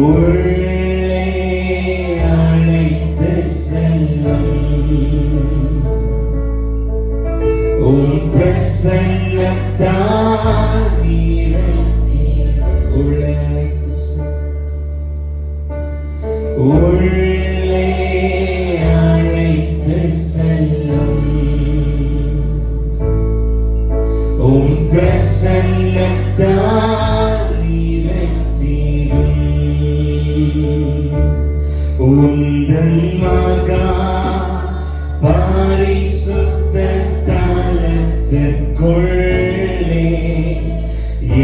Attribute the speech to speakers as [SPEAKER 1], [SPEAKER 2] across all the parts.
[SPEAKER 1] உள்ளே அழைத்து செல்லும் உம் பிரசன்னத்தால் நிரத்தி உள்ளே அழைத்து உள்ளே அழைத்து செல்லும் உம் பிரசன்னத்தால் நிரத்திடும் உந்தன் மகா பரிசுத்த ஸ்தலத்திற்குள்ளே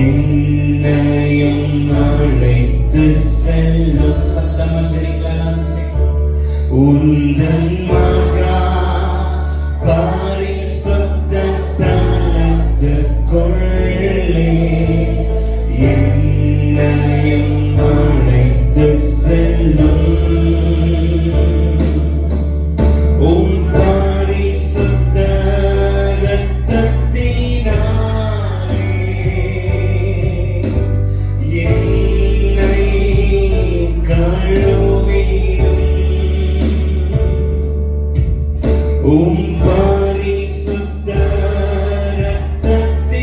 [SPEAKER 1] என்னையும் அழைத்து செல்லும். சத்தமா ஜெயிக்கலாம். உந்தன் மகா பரிசுத்த ஸ்தலத்திற்குள்ளே என்னையும் அழைத்து செல்லும். உம் பரிசுத்த இரத்தத்தினாலே என்னை கழுவிடும். உம் பரிசுத்த இரத்தத்தினாலே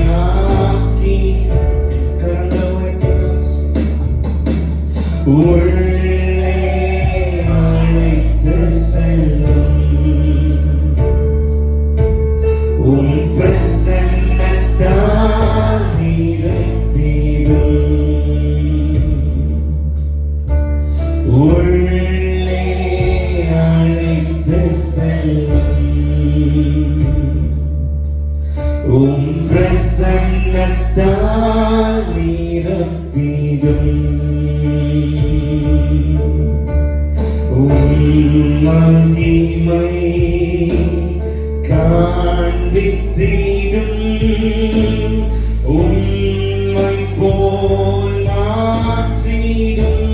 [SPEAKER 1] தூய்மையாக்கி உள்ளே அழைத்து செல்லும். உம் பிரசன்னத்தால் நிரத்திடும். உள்ளே அழைத்து செல்லும். உம் பிரசன்னத்தால் நிரத்திடும். மகிமை காண்பித்திடும். உம்மை போல் மாற்றிடும்.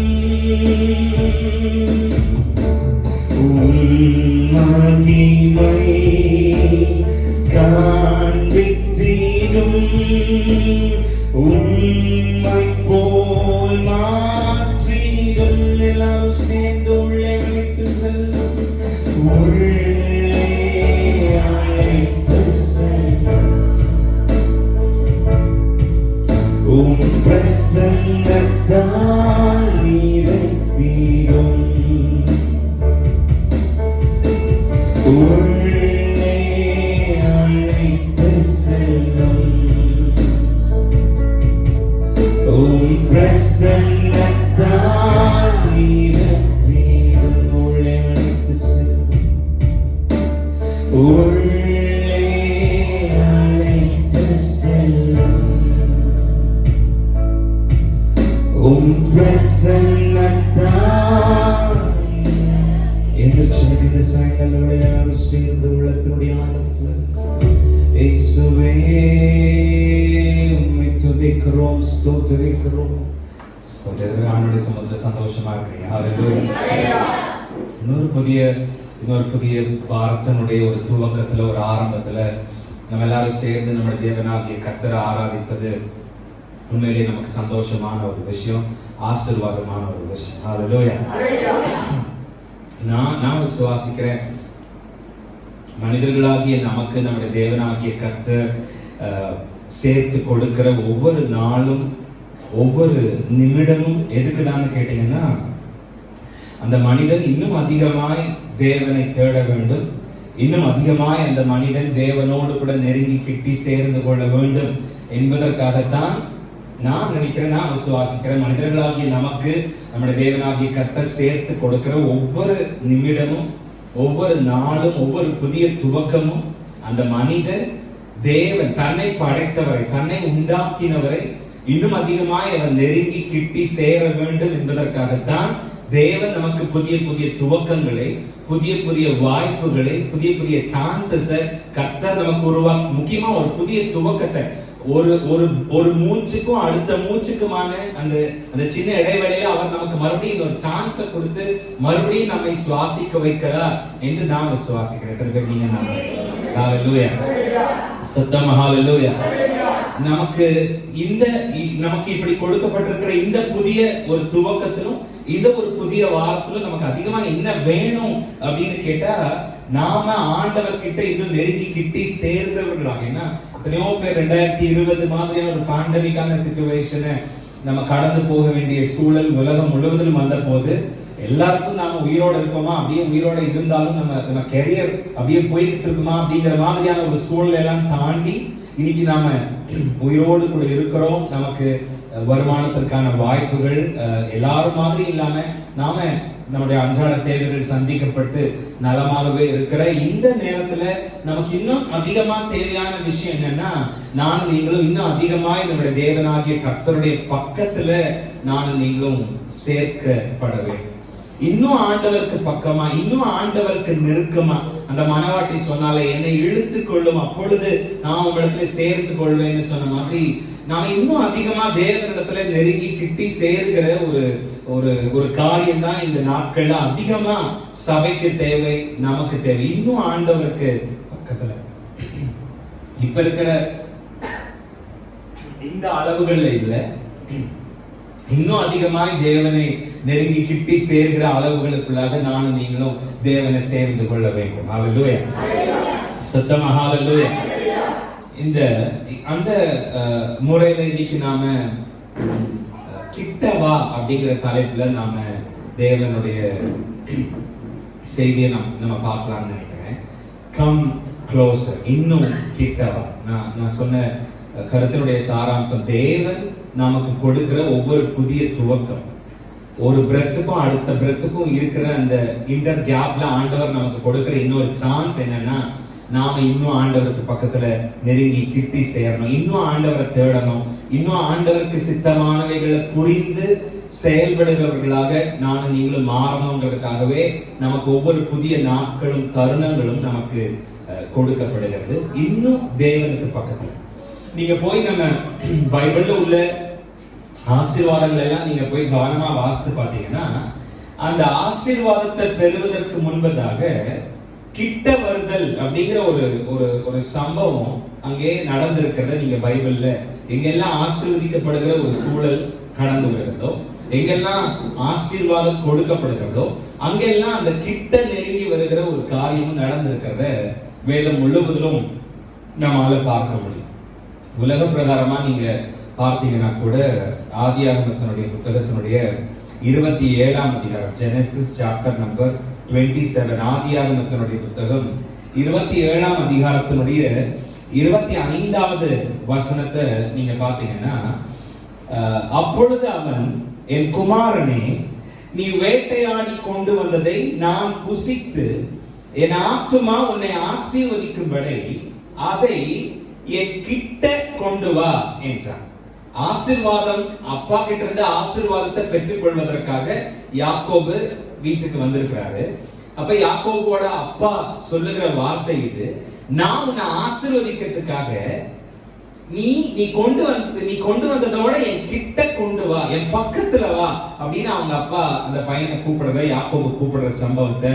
[SPEAKER 1] மகிமை காண்பித்திடும். உம்மை போல் மாற்றிடும். எல்லாரும் சேர்ந்து உள்ளே அழைத்து செல்லும். உள்ளே அழைத்து செல்லும். உம் பிரசன்னத்தால் நிரத்திடும். உள்ளே அழைத்து செல்லும். உம் பிரசன்னத்தால் நிரத்திடும். உள்ளே அழைத்து செல்லும். உள்ளே அழைத்து செல்லும். உம் பிரசன்னத்தால் என்று சொல்கிற சாயங்காலோடு யாரும் சேர்ந்து உள்ளத்தினுடைய ஆழத்தில் இயேசுவே உம்மை துதிக்கிறோம், ஸ்தோத்திரிக்கிறோம். ஆண்டுடைய சமூகத்தில் சந்தோஷமா இருக்கிறீங்க. இன்னொரு புதிய வாரத்தினுடைய ஒரு துவக்கத்துல, ஒரு ஆரம்பத்துல நம்ம எல்லாரும் சேர்ந்து நம்முடைய தேவனாகிய கர்த்தரை ஆராதிப்பது உண்மையிலேயே நமக்கு சந்தோஷமான ஒரு விஷயம், ஆசீர்வாதமான ஒரு விஷயம். ஹல்லேலூயா. நான் விசுவாசிக்கிறேன், மனிதர்களாகிய நமக்கு நம்முடைய தேவனாகிய கர்த்தர் சேர்த்து கொடுக்கிற ஒவ்வொரு நாளும் ஒவ்வொரு நிமிடமும் எதுக்குதான்னு கேட்டீங்கன்னா, அந்த மனிதன் இன்னும் அதிகமாய் தேவனை தேட வேண்டும், இன்னும் அதிகமாய் அந்த மனிதன் தேவனோடு கூட நெருங்கி கிட்டி சேர்ந்து கொள்ள வேண்டும் என்பதற்காகத்தான் நான் நினைக்கிறேன், நான் விசுவாசிக்கிறேன். மனிதர்களாகிய நமக்கு நம்முடைய தேவனாகிய கர்த்தர் சேர்த்து கொடுக்கிற ஒவ்வொரு நிமிடமும் ஒவ்வொரு நாளும் ஒவ்வொரு புதிய துவக்கமும் அந்த மனிதன் தேவன் தன்னை படைத்தவரை, தன்னை உண்டாக்கினவரை இன்னும் அதிகமாய் அவர் நெருங்கி கிட்டி சேர வேண்டும் என்பதற்காகத்தான் தேவன் நமக்கு புதிய புதிய துவக்கங்களை, புதிய புதிய வாய்ப்புகளை, புதிய புதிய சான்சஸை கர்த்தர் நமக்கு உருவாக்கி, முக்கியமா ஒரு புதிய துவக்கத்தை, ஒரு மூச்சுக்கும் அடுத்த மூச்சுக்குமான அந்த சின்ன இடைவெளியில அவர் நமக்கு மறுபடியும் ஒரு சான்ஸை கொடுத்து மறுபடியும் நம்மை சுவாசிக்க வைக்கிறார் என்று நான் விசுவாசிக்கிறேன். நீங்க ஹல்லேலூயா. சத்தமா ஹalleluya. நமக்கு நமக்கு இப்படி கொடுக்கப்பட்டிருக்கிற இந்த புதிய ஒரு துவக்கத்திலும் இந்த ஒரு புதிய வாரத்திலும் நமக்கு அதிகமா என்ன வேணும் அப்படின்னு கேட்டா, நாம ஆண்டவர் கிட்ட இன்னும் நெருங்கி கிட்டி சேர்ந்தவர்களாக. ஏன்னா எத்தனையோ பேர் 2020 மாதிரியான ஒரு பாண்டமிக்கான சிச்சுவேஷனை நம்ம கடந்து போக வேண்டிய சூழல் உலகம் முழுவதிலும் வந்த போது எல்லாருக்கும் நாம உயிரோட இருக்கோமா, அப்படியே உயிரோட இருந்தாலும் நம்ம கெரியர் அப்படியே போய்கிட்டு இருக்குமா அப்படிங்கிற மாதிரியான ஒரு சூழல் எல்லாம் தாண்டி இன்னைக்கு நாம உயிரோடு கூட இருக்கிறோம். நமக்கு வருமானத்திற்கான வாய்ப்புகள் எல்லாரும் மாதிரி இல்லாம நாம நம்முடைய அன்றாட தேவைகள் சந்திக்கப்பட்டு நலமாகவே இருக்கிற இந்த நேரத்துல நமக்கு இன்னும் அதிகமா தேவையான விஷயம் என்னன்னா, நானும் நீங்களும் இன்னும் அதிகமாய் நம்முடைய தேவனாகிய கர்த்தருடைய பக்கத்துல நானும் நீங்களும் சேர்க்கப்பட வேண்டும். இன்னும் ஆண்டவருக்கு பக்கமா, இன்னும் ஆண்டவருக்கு நெருக்கமா. அந்த மனவாட்டி சொன்னாலே, என்னை இழுத்து கொள்ளும் அப்பொழுது நான் உங்களிடத்துல சேர்த்து கொள்வேன்னு சொன்ன மாதிரி நாம இன்னும் அதிகமா தேவனிடத்துல நெருங்கி கிட்டி சேர்க்கிற ஒரு காரியம் தான் இந்த நாட்கள்ல அதிகமா சபைக்கு தேவை, நமக்கு தேவை. இன்னும் ஆண்டவருக்கு பக்கத்துல இப்ப இருக்கிற இந்த அளவுகள்ல இல்ல, இன்னும் அதிகமாய் தேவனை நெருங்கி கிட்டி சேர்கிற அளவுகளுக்குள்ளாக நானும் நீங்களும் தேவனை சேர்ந்து கொள்ள வேண்டும். ஹalleluya. சத்தமா ஹalleluya. அந்த முறையில இன்னைக்கு நாம கிட்டவா அப்படிங்கிற தலைப்புல நாம தேவனுடைய செய்தியை நம்ம பார்க்கலாம்னு நினைக்கிறேன். கம் க்ளோசர், இன்னும் கிட்டவா. நான் சொன்ன கருத்தினுடைய சாராம்சம், தேவன் நமக்கு கொடுக்கிற ஒவ்வொரு புதிய துவக்கம், ஒரு பிரெத்துக்கும் அடுத்த பிரெத்துக்கும் இருக்கிற அந்த இன்டர் கேப்ல ஆண்டவர் நமக்கு கொடுக்கிற இன்னொரு சான்ஸ் என்னன்னா, நாம இன்னும் ஆண்டவருக்கு பக்கத்துல நெருங்கி கிட்டி சேரணும், இன்னும் ஆண்டவரை தேடணும், இன்னும் ஆண்டவருக்கு சித்தமானவைகளை புரிந்து செயல்படுகிறவர்களாக நானும் நீங்களும் மாறணுங்கிறதுக்காகவே நமக்கு ஒவ்வொரு புதிய நாட்களும் தருணங்களும் நமக்கு கொடுக்கப்படுகிறது. இன்னும் தேவனுக்கு பக்கத்துல நீங்க போய் நம்ம பைபிள்ல உள்ள ஆசீர்வாதங்கள் எல்லாம் நீங்க போய் கவனமா வாசித்து பாத்தீங்கன்னா, அந்த ஆசீர்வாதத்தை பெறுவதற்கு முன்பதாக கிட்ட வருதல் அப்படிங்கிற ஒரு சம்பவம் அங்கே நடந்திருக்கிறத நீங்க பைபிள்ல எங்கெல்லாம் ஆசீர்வதிக்கப்படுகிற ஒரு சூழல் கடந்து வருகிறதோ, எங்கெல்லாம் ஆசீர்வாதம் கொடுக்கப்படுகிறதோ, அங்கெல்லாம் அந்த கிட்ட நெருங்கி வருகிற ஒரு காரியமும் நடந்திருக்கிறத வேதம் முழுவதிலும் நம்மால பார்க்க முடியும். உலக பிரகாரமா நீங்க பார்த்தீங்கன்னா கூட ஆதியாகமத்தினுடைய புத்தகத்தினுடைய 27ஆம் அதிகாரம், ஜெனசிஸ் சாப்டர் நம்பர் 27, ஆதியாகமத்தினுடைய புத்தகம் 27ஆம் அதிகாரத்தினுடைய 25வது வசனத்தை நீங்க பார்த்தீங்கன்னா, அப்பொழுது அவன், என் குமாரனே, நீ வேட்டையாடி கொண்டு வந்ததை நான் புசித்து என் ஆத்துமா உன்னை ஆசீர்வதிக்கும்படி அதை என் கிட்ட கொண்டு வா என்றான். ஆசீர்வாதம், அப்பா கிட்ட இருந்து ஆசீர்வாதத்தை பெற்றுக் கொள்வதற்காக யாக்கோபு வீட்டுக்கு வந்திருக்கிறாரு. அப்ப யாக்கோபோட அப்பா சொல்லுகிற வார்த்தை இது, நான் உன்னை ஆசீர்வதிக்கிறதுக்காக நீ கொண்டு வந்ததோட என் கிட்ட கொண்டு வா, என் பக்கத்துல வா அப்படின்னு அவங்க அப்பா அந்த பையனை கூப்பிடுறத, யாக்கோபு கூப்பிடுற சம்பவத்தை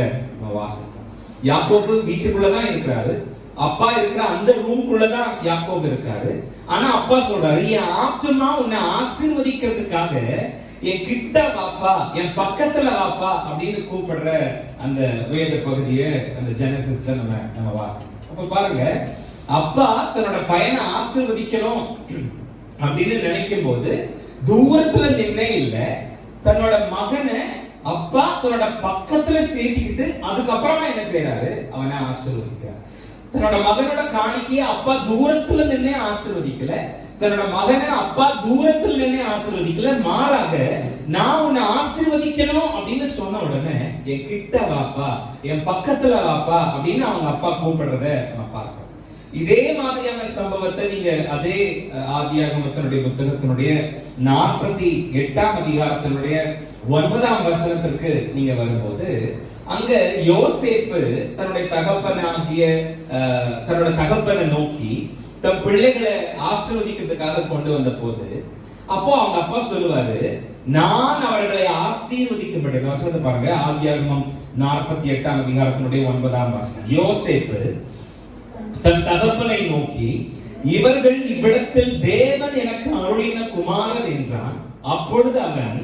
[SPEAKER 1] வாசிப்போம். யாக்கோபு வீட்டுக்குள்ளதான் இருக்கிறாரு, அப்பா இருக்கிற அந்த ரூம்குள்ளதான் யாக்கோபு இருக்காரு. ஆனா அப்பா சொல்றாரு, என் ஆத்துமா உன்னை ஆசீர்வதிக்கிறதுக்காக என் கிட்ட வாப்பா, என் பக்கத்துல வாப்பா அப்படின்னு கூப்பிடுற அந்த வேத பகுதியை அந்த ஜெனசிஸ்ல நம்ம வாசிப்போம். அப்ப பாருங்க, அப்பா தன்னோட பையனை ஆசீர்வதிக்கணும் அப்படின்னு நினைக்கும் போது தூரத்துல நின்னே இல்ல, தன்னோட மகனை அப்பா தன்னோட பக்கத்துல சேர்த்துக்கிட்டு அதுக்கப்புறமா என்ன செய்யறாரு, அவனை ஆசீர்வதிக்கிறார். தன்னோட மகனோட காணிக்கையை அப்பா தூரத்துல நின்னே ஆசீர்வதிக்கல, தன்னோட மகனை அப்பா தூரத்துல நின்னே ஆசீர்வதிக்கல, மாறாக நான் உன்னை ஆசீர்வதிக்கணும் அப்படின்னு சொன்ன உடனே என் கிட்ட வாப்பா, என் பக்கத்துல வாப்பா அப்படின்னு அவங்க அப்பா கூப்பிடுறத நம்ம பார்க்கிறோம். இதே மாதிரியான சம்பவத்தை நீங்க அதே ஆதியாகமத்தினுடைய புத்தகத்தினுடைய 48ஆம் அதிகாரத்தினுடைய 9ஆம் வசனத்திற்கு நீங்க வரும்போது, அங்க யோசேப்பு தன்னுடைய தகப்பனை நோக்கி தம் பிள்ளைகளை ஆசீர்வதிக்கிறதுக்காக கொண்டு வந்த போது, அப்போ அவங்க அப்பா சொல்லுவாரு, நான் அவர்களை ஆசீர்வதிக்கும்படி. வசனத்தை பாருங்க, ஆதியாகமம் 48ஆம் அதிகாரத்தினுடைய 9ஆம் வசனம். யோசேப்பு தன் தகப்பனை அவனை நோக்கி, இவர்கள் இவ்விடத்தில் தேவன் எனக்கு அருளின குமாரர் என்றான். அப்பொழுது அவன்,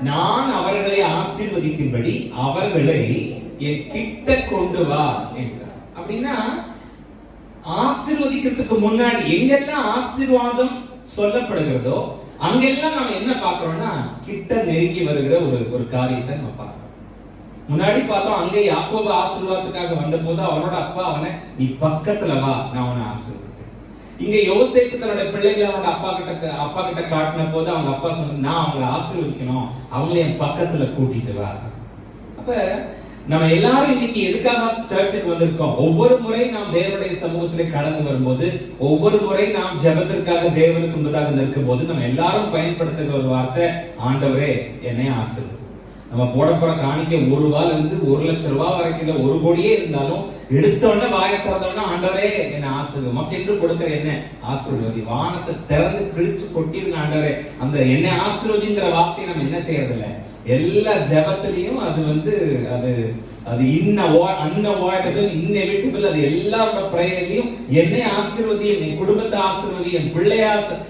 [SPEAKER 1] நான் அவர்களை ஆசீர்வதிக்கும்படி அவர்களை என் கிட்ட கொண்டு வா என்றான். அப்படின்னா ஆசீர்வதிக்கிறதுக்கு முன்னாடி எங்கெல்லாம் ஆசீர்வாதம் சொல்லப்படுகிறதோ அங்கெல்லாம் நம்ம என்ன பார்க்கிறோம்னா கிட்ட நெருங்கி வருகிற ஒரு காரியத்தை நம்ம பார்க்கிறோம். முன்னாடி பார்த்தோம், அங்கே யாக்கோபு ஆசீர்வாதத்துக்காக வந்த போது அவனோட அப்பா அவனை, நீ பக்கத்துல வா, நான் அவனை ஆசீர்வதிக்கிறேன். இங்க யோசேப்பு தன்னுடைய பிள்ளைகளை அவனோட அப்பா கிட்ட காட்டின போது அவங்க அப்பா சொன்ன, நான் அவங்களை ஆசீர்வதிக்கணும், அவங்களை என் பக்கத்துல கூட்டிட்டு வா. அப்ப நம்ம எல்லாரும் இன்னைக்கு எதுக்காக சர்ச்சுக்கு வந்திருக்கோம்? ஒவ்வொரு முறை நாம் தேவனுடைய சமூகத்திலே கடந்து வரும்போது, ஒவ்வொரு முறை நாம் ஜெபத்திற்காக தேவனுக்கு முன்பதாக நிற்கும் போது நம்ம எல்லாரும் பயன்படுத்துகிற ஒரு வார்த்தை, ஆண்டவரே என்னை ஆசீர்வதி. நம்ம போட போற காணிக்கை ₹1 இருந்து ₹1,00,000 வரைக்கும், 1 கோடியே இருந்தாலும் எடுத்தோடனே வாயை திறந்தோடனே, ஆண்டவரே என்ன ஆசீர்வதி, உமக்கு என்று கொடுக்கிற என்ன ஆசீர்வதி, வானத்தை திறந்து கிழிச்சு கொட்டிருங்க ஆண்டவரே. அந்த என்ன ஆசீர்வதிங்கிற வார்த்தையை நம்ம என்ன செய்யறது இல்லை, எல்லா ஜெபத்திலையும் அது அன்அவாய்டபிள், இன்னெவிட்டபிள். அது எல்லாரோட பிரேயர்லயும் என்னை ஆசீர்வதியும், என் குடும்பத்தை ஆசீர்வதியும், என் பிள்ளைய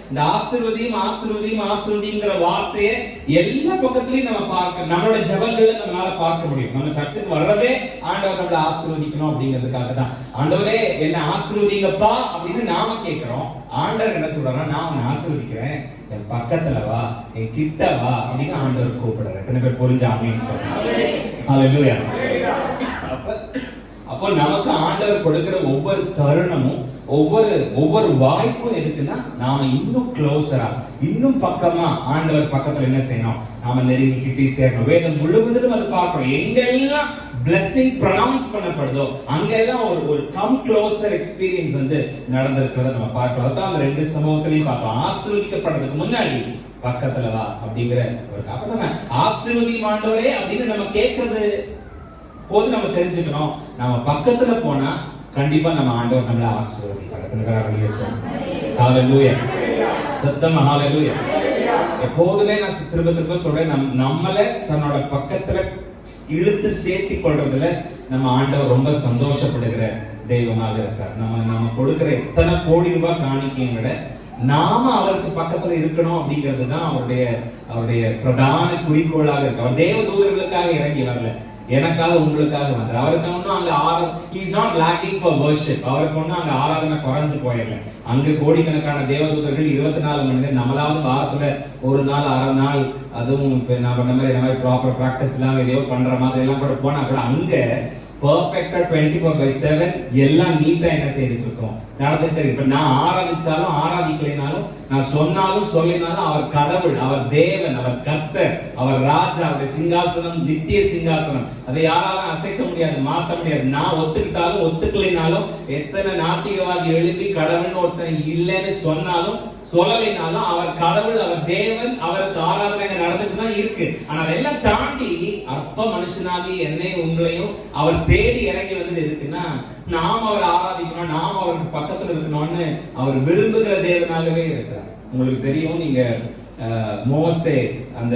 [SPEAKER 1] இந்த ஆசீர்வதியும் ஆசீர்வதியும் ஆசீர்வதிங்கிற வார்த்தையை எல்லா பக்கத்திலையும் நம்ம பார்க்க, நம்மளோட ஜெபங்கள்ல நம்மளால பார்க்க முடியும். நம்ம சர்ச்சுக்கு வர்றதே ஆண்டவர் நம்மளை ஆசீர்வதிக்கணும் அப்படிங்கிறதுக்காக தான். ஆண்டவரே என்ன ஆசீர்வதிங்கப்பா அப்படின்னு நாம கேட்கிறோம். ஆண்டவர் என்ன சொல்றாருன்னா, நான் உன்னை ஆசீர்வதிக்கிறேன், என் பக்கத்துல வா, என் கிட்ட வா அப்படின்னு ஆண்டவர் கூப்பிடுறாரு. எத்தனை பேர் புரிஞ்சு ஆமென் சொல்றாங்க? ஹல்லேலூயா. அப்போ நமக்கு ஆண்டவர் கொடுக்கிற ஒவ்வொரு தருணமும் ஒவ்வொரு வாய்ப்பும் இருக்குன்னா நாம இன்னும் க்ளோஸரா, இன்னும் பக்கமா ஆண்டவர் பக்கத்துல என்ன செய்யணும், நாம நெருங்கி கிட்டி சேரணும். வேதம் முழுவதிலும் அது பார்க்கிறோம். எங்கெல்லாம் blessing pronounce பண்ணப்படுதோ அங்கெல்லாம் ஒரு கம் க்ளோசர் எக்ஸ்பீரியன்ஸ் நடந்திருக்கிறத நம்ம பார்க்கிறோம். அதான் அந்த 2 சம்பவத்திலையும் பார்த்தோம். ஆசீர்வதிக்கப்படுறதுக்கு முன்னாடி பக்கத்துல வா அப்படிங்கிற ஒரு, அப்ப நம்ம ஆசீர்வதியும் ஆண்டவரே அப்படின்னு நம்ம கேட்கறது போது நம்ம தெரிஞ்சுக்கணும், நம்ம பக்கத்துல போனா கண்டிப்பா நம்ம ஆண்டவர் நம்மள ஆசீர்வதிப்பார். ஹல்லேலூயா. சத்தமா ஹல்லேலூயா. எப்போதுமே நான் திரும்ப சொல்றேன், நம்மள தன்னோட பக்கத்துல இழுத்து சேர்த்தி கொள்றதுல நம்ம ஆண்டவர் ரொம்ப சந்தோஷப்படுகிற தெய்வமாக இருக்கார். நம்ம கொடுக்கிற எத்தனை கோடி ரூபாய் காணிக்கையை விட நாம அவருக்கு பக்கத்துல இருக்கணும் அப்படிங்கிறது தான் அவருடைய பிரதான குறிக்கோளாக இருக்கு. அவர் தேவ தூதர்களுக்காக இறங்கி வரல, எனக்காக உங்களுக்காக வந்தார். அவருக்கு ஒன்னும் அங்க he is not lacking for worship. அவருக்கு ஒன்னும் அங்க ஆராதனை குறைஞ்சு போயிடல. அங்க கோடிக்கணக்கான தேவதூதர்கள் 24 மணி நேரம், நம்மளாவது வாரத்துல ஒரு நாள் அரை நாள், அதுவும் இப்ப நான் பண்ண மாதிரி ப்ராப்பர் பிராக்டிஸ் எல்லாம் எதையோ பண்ற மாதிரி எல்லாம் கூட போனா கூட அங்க பர்ஃபெக்ட்டா 24/7 எல்லாம் நீட்டா என்ன செய்துட்டு இருக்கோம், நடந்துட்டு இருக்கு. இப்ப நான் ஆராதிச்சாலும் ஆராதிக்கலைனாலும், நான் சொன்னாலும் சொல்லினாலும் அவர் கடவுள், அவர் தேவன், அவர் கர்த்தர், அவர் ராஜா, அவருடைய சிங்காசனம் நித்திய சிங்காசனம். அதை யாராலும் அசைக்க முடியாது, மாற்ற முடியாது. நான் ஒத்துக்கிட்டாலும் ஒத்துக்கலைனாலும், எத்தனை நாத்திகவாதி எழுப்பி கடவுள்னு ஒருத்தன் இல்லைன்னு சொன்னாலும் சொல்லலைனாலும், அவர் கடவுள், அவர் தேவன், அவருக்கு ஆராதனை நடந்துட்டு தான் இருக்கு. ஆனா அதெல்லாம் தாண்டி அற்ப மனுஷனாகி என்னையும் உங்களையும் அவர் தேடி இறங்கி வந்தது எதுக்குன்னா, நாம் அவர் ஆராதிக்கணும், நாம் அவருக்கு பக்கத்துல இருக்கணும்னு அவர் விரும்புகிற தேவனாகவே இருக்கிறார். உங்களுக்கு தெரியும், நீங்க மோசே அந்த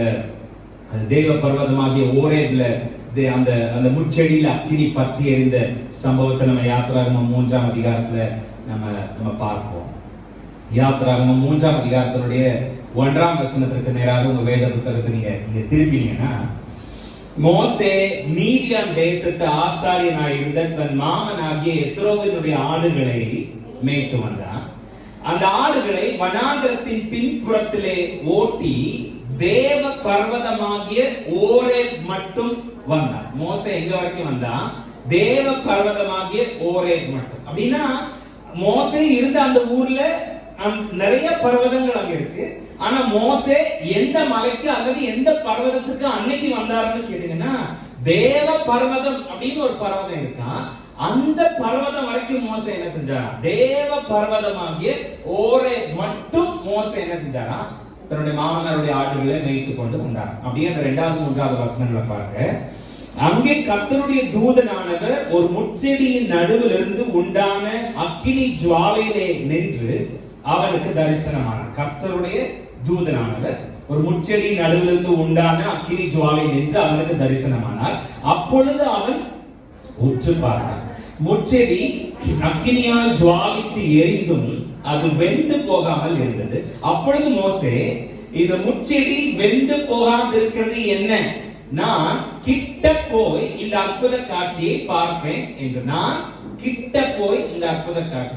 [SPEAKER 1] தேவ பர்வதமாகிய ஓரேப்ல அந்த முச்செடியில அக்கினி பற்றி எறிந்த சம்பவத்தை நம்ம யாத்திராகமம் 3ஆம் அதிகாரத்துல நம்ம பார்ப்போம். யாத்திராகமம் 3ஆம் அதிகாரத்தினுடைய 1ஆம் வசனத்திற்கு நேராக உங்க வேத புத்தகத்தை நீங்க திருப்பினீங்கன்னா, மோசே மீதியான் தேசத்து ஆசாரியனாய் இருந்த தன் மாமனாகிய எத்ரோவினுடைய ஆடுகளை மேய்த்து வந்தான். அந்த ஆடுகளை வனாந்தரத்தின் பின்புறத்திலே ஓட்டி தேவ பர்வதமாகிய ஓரேப் மட்டும் வந்தான். மோசே எங்க வரைக்கும் வந்தான்? தேவ பர்வதமாகிய ஓரேப் மட்டும். அப்படின்னா மோசே இருந்த அந்த ஊர்ல நிறைய பர்வதங்கள் அங்க இருக்கு. ஆனா மோசே எந்த மலைக்கு அல்லது எந்த பர்வதத்துக்கு அன்னைக்கு வந்தாருன்னு கேட்டீங்கன்னா, தேவ பர்வதம் அப்படின்னு ஒரு பர்வதம் இருக்கான். அந்த பர்வதம் வரைக்கும் மோசே என்ன செஞ்சாரா? தேவ பர்வதமாகிய ஓரே மட்டும் மோசே என்ன செஞ்சாரா? தன்னுடைய மாமனாருடைய ஆடுகளை மேய்த்து கொண்டு வந்தார். அப்படியே அந்த 2வது 3வது வசனங்களை பாருங்க. அங்கே கர்த்தருடைய தூதனானவர் ஒரு முச்செடியின் நடுவில் இருந்து உண்டான அக்கினி ஜுவாலையிலே நின்று அவனுக்கு தரிசனமானார். கர்த்தருடைய தூதனானவர் ஒரு முச்செடி நடுவிலிருந்து உண்டான அக்கினி ஜுவாலை நின்று அவனுக்கு தரிசனமானார். அப்பொழுது அவன் உற்று பார்த்தான். முட்செடி அக்கினியால் ஜுவாலித்து எரிந்தும் அது வெந்து போகாமல் இருந்தது. அப்பொழுது மோசே, இந்த முட்செடி வெந்து போகாமல் இருக்கிறது என்ன? நான் கிட்ட போய் இந்த அற்புத காட்சியை பார்ப்பேன் என்று. நான் கிட்ட போய் இந்த அற்புத காட்சி.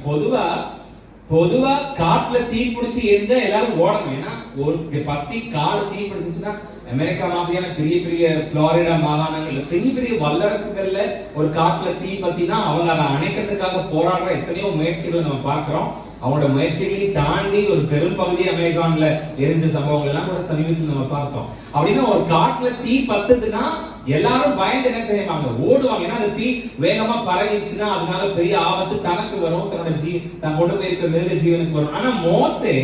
[SPEAKER 1] பொதுவா காட்டுல தீ பிடிச்சி எரிஞ்சா எல்லாரும் ஓடணும். ஏன்னா ஒரு பத்தி காடு தீ பிடிச்சிச்சுன்னா அமெரிக்கா மாதிரியான பெரிய பெரிய புளோரிடா மாகாணங்கள்ல பெரிய பெரிய வல்லரசுகள்ல ஒரு காட்டுல தீ பத்தினா அவங்க அதை அணைக்கிறதுக்காக போராடுற எத்தனையோ முயற்சிகளை நம்ம பார்க்கிறோம். அவங்களோட முயற்சிகளை தாண்டி ஒரு பெரும் பகுதி அமேசான்ல எரிஞ்ச சம்பவங்கள் எல்லாம் கூட சமீபத்தில் நம்ம பார்த்தோம். அப்படின்னா ஒரு காட்டுல தீ பத்துதுன்னா எல்லாரும் பயந்து என்ன செய்வாங்க? ஓடுவாங்க. ஏன்னா அந்த தீ வேகமா பரவிச்சுன்னா அதனால பெரிய ஆபத்து தனக்கு வரும், தன்னோட தான் கொண்டு போயிருக்க மிருக ஜீவனுக்கு வரும். ஆனா மோசே,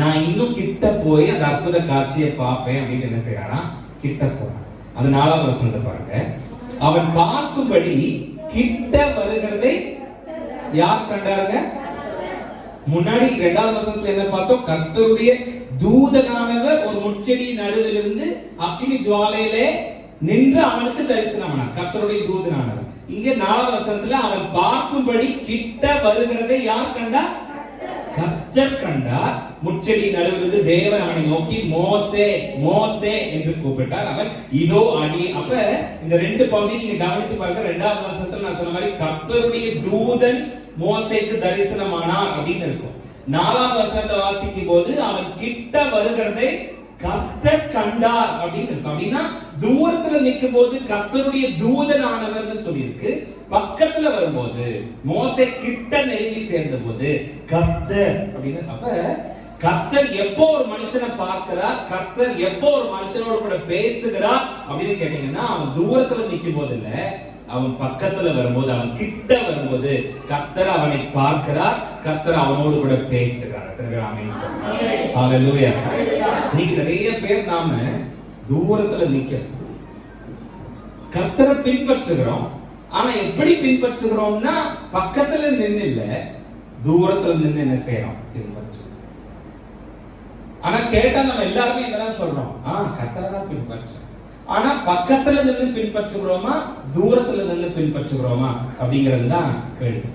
[SPEAKER 1] நான் இன்னும் கிட்ட போய் அந்த அற்புத காட்சியை பார்ப்பேன் அப்படின்னு என்ன செய்யறானா? கிட்ட போறான். அது 4ஆம் வசனத்தை பாருங்க. அவன் பார்க்கும்படி கிட்ட வருகிறதை யார் கண்டாருங்க? முன்னாடி 2ஆவது வசனத்துல என்ன பார்த்தோம்? கர்த்தருடைய தூதனானவர் ஒரு முட்செடி நடுவிலிருந்து அக்கினி ஜுவாலையிலே நின்று அவனுக்கு தரிசனமானார். கர்த்தருடைய தூதனானவர். இங்க 4ஆவது வசனத்துல அவன் பார்க்கும்படி கிட்ட வருகிறதை யார் கண்டா? கர்த்தர் கண்டார். முட்செடி நடுவிலிருந்து தேவன் அவனை நோக்கி மோசே மோசே என்று கூப்பிட்டார். அவன் இதோ அடி. அப்ப இந்த 2 பகுதி நீங்க கவனிச்சு பாருங்க. 2ஆவது வசனத்துல நான் சொன்ன மாதிரி கர்த்தருடைய தூதன் மோசேக்கு தரிசனமானார் அப்படின்னு இருக்கும். 4ஆவது வசனத்தை வாசிக்கும் போது அவன் கிட்ட வருகிறதை கர்த்தர் கண்டார் அப்படின்னு இருக்கும். அப்படின்னா தூரத்துல நிற்கும் போது கர்த்தருடைய தூதனானவர் சொல்லியிருக்கு. பக்கத்துல வரும்போது மோசே கிட்ட நெருங்கி சேர்ந்த போது கர்த்தர் அப்படின்னு. அப்ப கர்த்தர் எப்போ ஒரு மனுஷனை பார்க்கிறார், கர்த்தர் எப்போ ஒரு மனுஷனோட கூட பேசுகிறார் அப்படின்னு கேட்டீங்கன்னா, அவன் தூரத்துல நிற்கும் போது இல்ல, அவன் பக்கத்துல வரும்போது, அவன் கிட்ட வரும்போது கர்த்தர் அவனை பார்க்கிறார், கர்த்தர் அவனோடு கூட பேசுகிறார். ஹல்லேலூயா. இன்னைக்கு நிறைய பேர் நாம தூரத்துல நிக்கிறோம், கர்த்தரை பின்பற்றுகிறோம். ஆனா எப்படி பின்பற்றுகிறோம்னா பக்கத்துல நின்னு இல்ல, தூரத்துல நின்னு என்ன செய்யறோம்? பின்பற்றுறோம். ஆனா கேட்டா நம்ம எல்லாருமே என்னதான் சொல்றோம்? கர்த்தரை தான் பின்பற்ற. ஆனா பக்கத்துல நின்று பின்பற்றுகிறோமா, தூரத்துல நின்று பின்பற்றுகிறோமா அப்படிங்கிறது தான் கேள்வி.